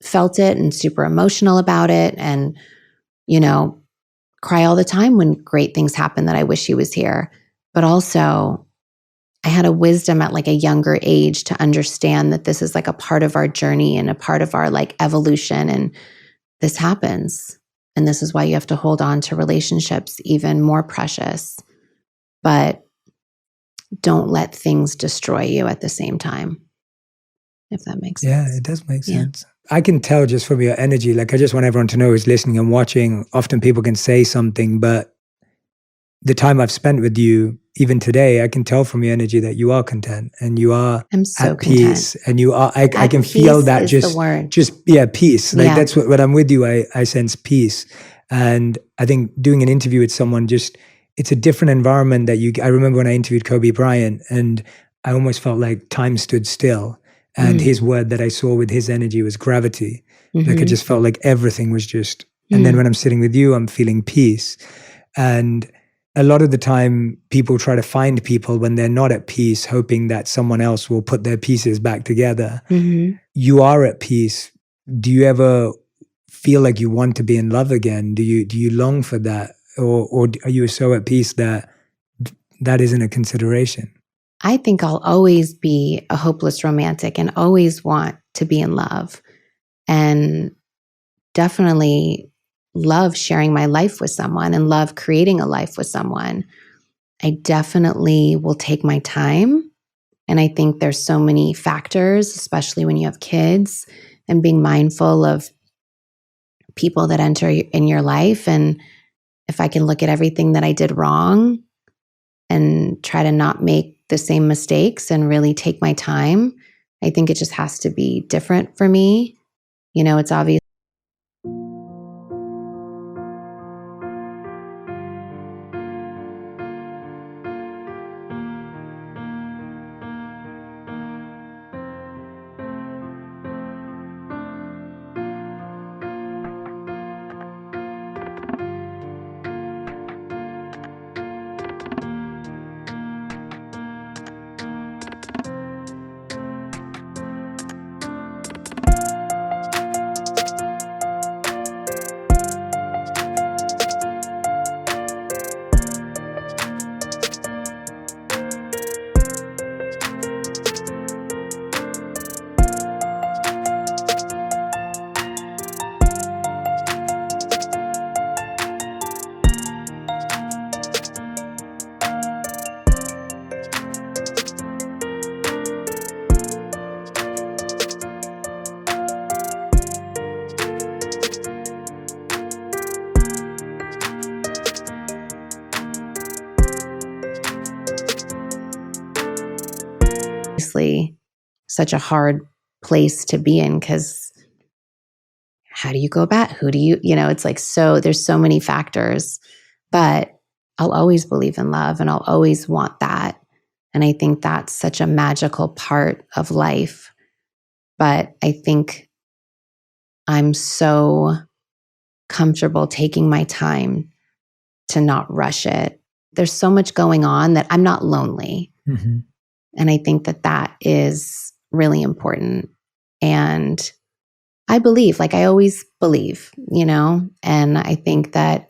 [SPEAKER 2] felt it and super emotional about it. And, cry all the time when great things happen that I wish he was here. But also, I had a wisdom at a younger age to understand that this is a part of our journey and a part of our evolution. And this happens. And this is why you have to hold on to relationships even more precious. But don't let things destroy you at the same time, if that makes sense.
[SPEAKER 1] Yeah, it does make sense. I can tell just from your energy, I just want everyone to know who's listening and watching, often people can say something, but the time I've spent with you, even today, I can tell from your energy that you are content and you are
[SPEAKER 2] I'm so
[SPEAKER 1] at
[SPEAKER 2] content.
[SPEAKER 1] peace. And you are, I can feel that
[SPEAKER 2] peace
[SPEAKER 1] peace. That's when I'm with you, I sense peace. And I think doing an interview with someone it's a different environment I remember when I interviewed Kobe Bryant and I almost felt like time stood still. And his word that I saw with his energy was gravity. Like I just felt like everything was just, and then when I'm sitting with you, I'm feeling peace. And a lot of the time people try to find people when they're not at peace, hoping that someone else will put their pieces back together. You are at peace. Do you ever feel like you want to be in love again? Do you long for that? Or are you so at peace that that isn't a consideration?
[SPEAKER 2] I think I'll always be a hopeless romantic and always want to be in love, and definitely love sharing my life with someone and love creating a life with someone. I definitely will take my time. And I think there's so many factors, especially when you have kids, and being mindful of people that enter in your life. And if I can look at everything that I did wrong and try to not make the same mistakes and really take my time, I think it just has to be different for me. It's obvious. Such a hard place to be in, because how do you go about, who do you, it's like, so there's so many factors, but I'll always believe in love and I'll always want that. And I think that's such a magical part of life. But I think I'm so comfortable taking my time to not rush it. There's so much going on that I'm not lonely. And I think that that is really important. And I believe, like I always believe, and I think that,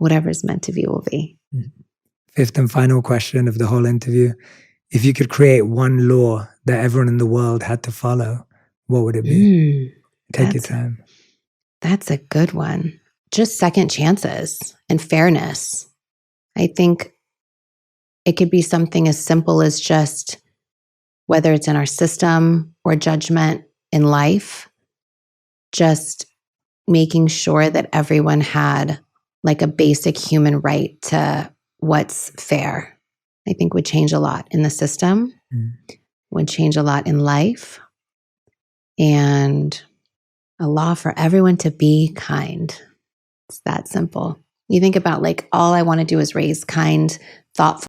[SPEAKER 2] whatever's meant to be will be.
[SPEAKER 1] Fifth and final question of the whole interview. If you could create one law that everyone in the world had to follow, what would it be? Take your time.
[SPEAKER 2] That's a good one. Just second chances and fairness. I think it could be something as simple as just, whether it's in our system or judgment in life, just making sure that everyone had like a basic human right to what's fair, I think would change a lot in the system, would change a lot in life, and a law for everyone to be kind. It's that simple. You think about like, all I want to do is raise kind, thoughtful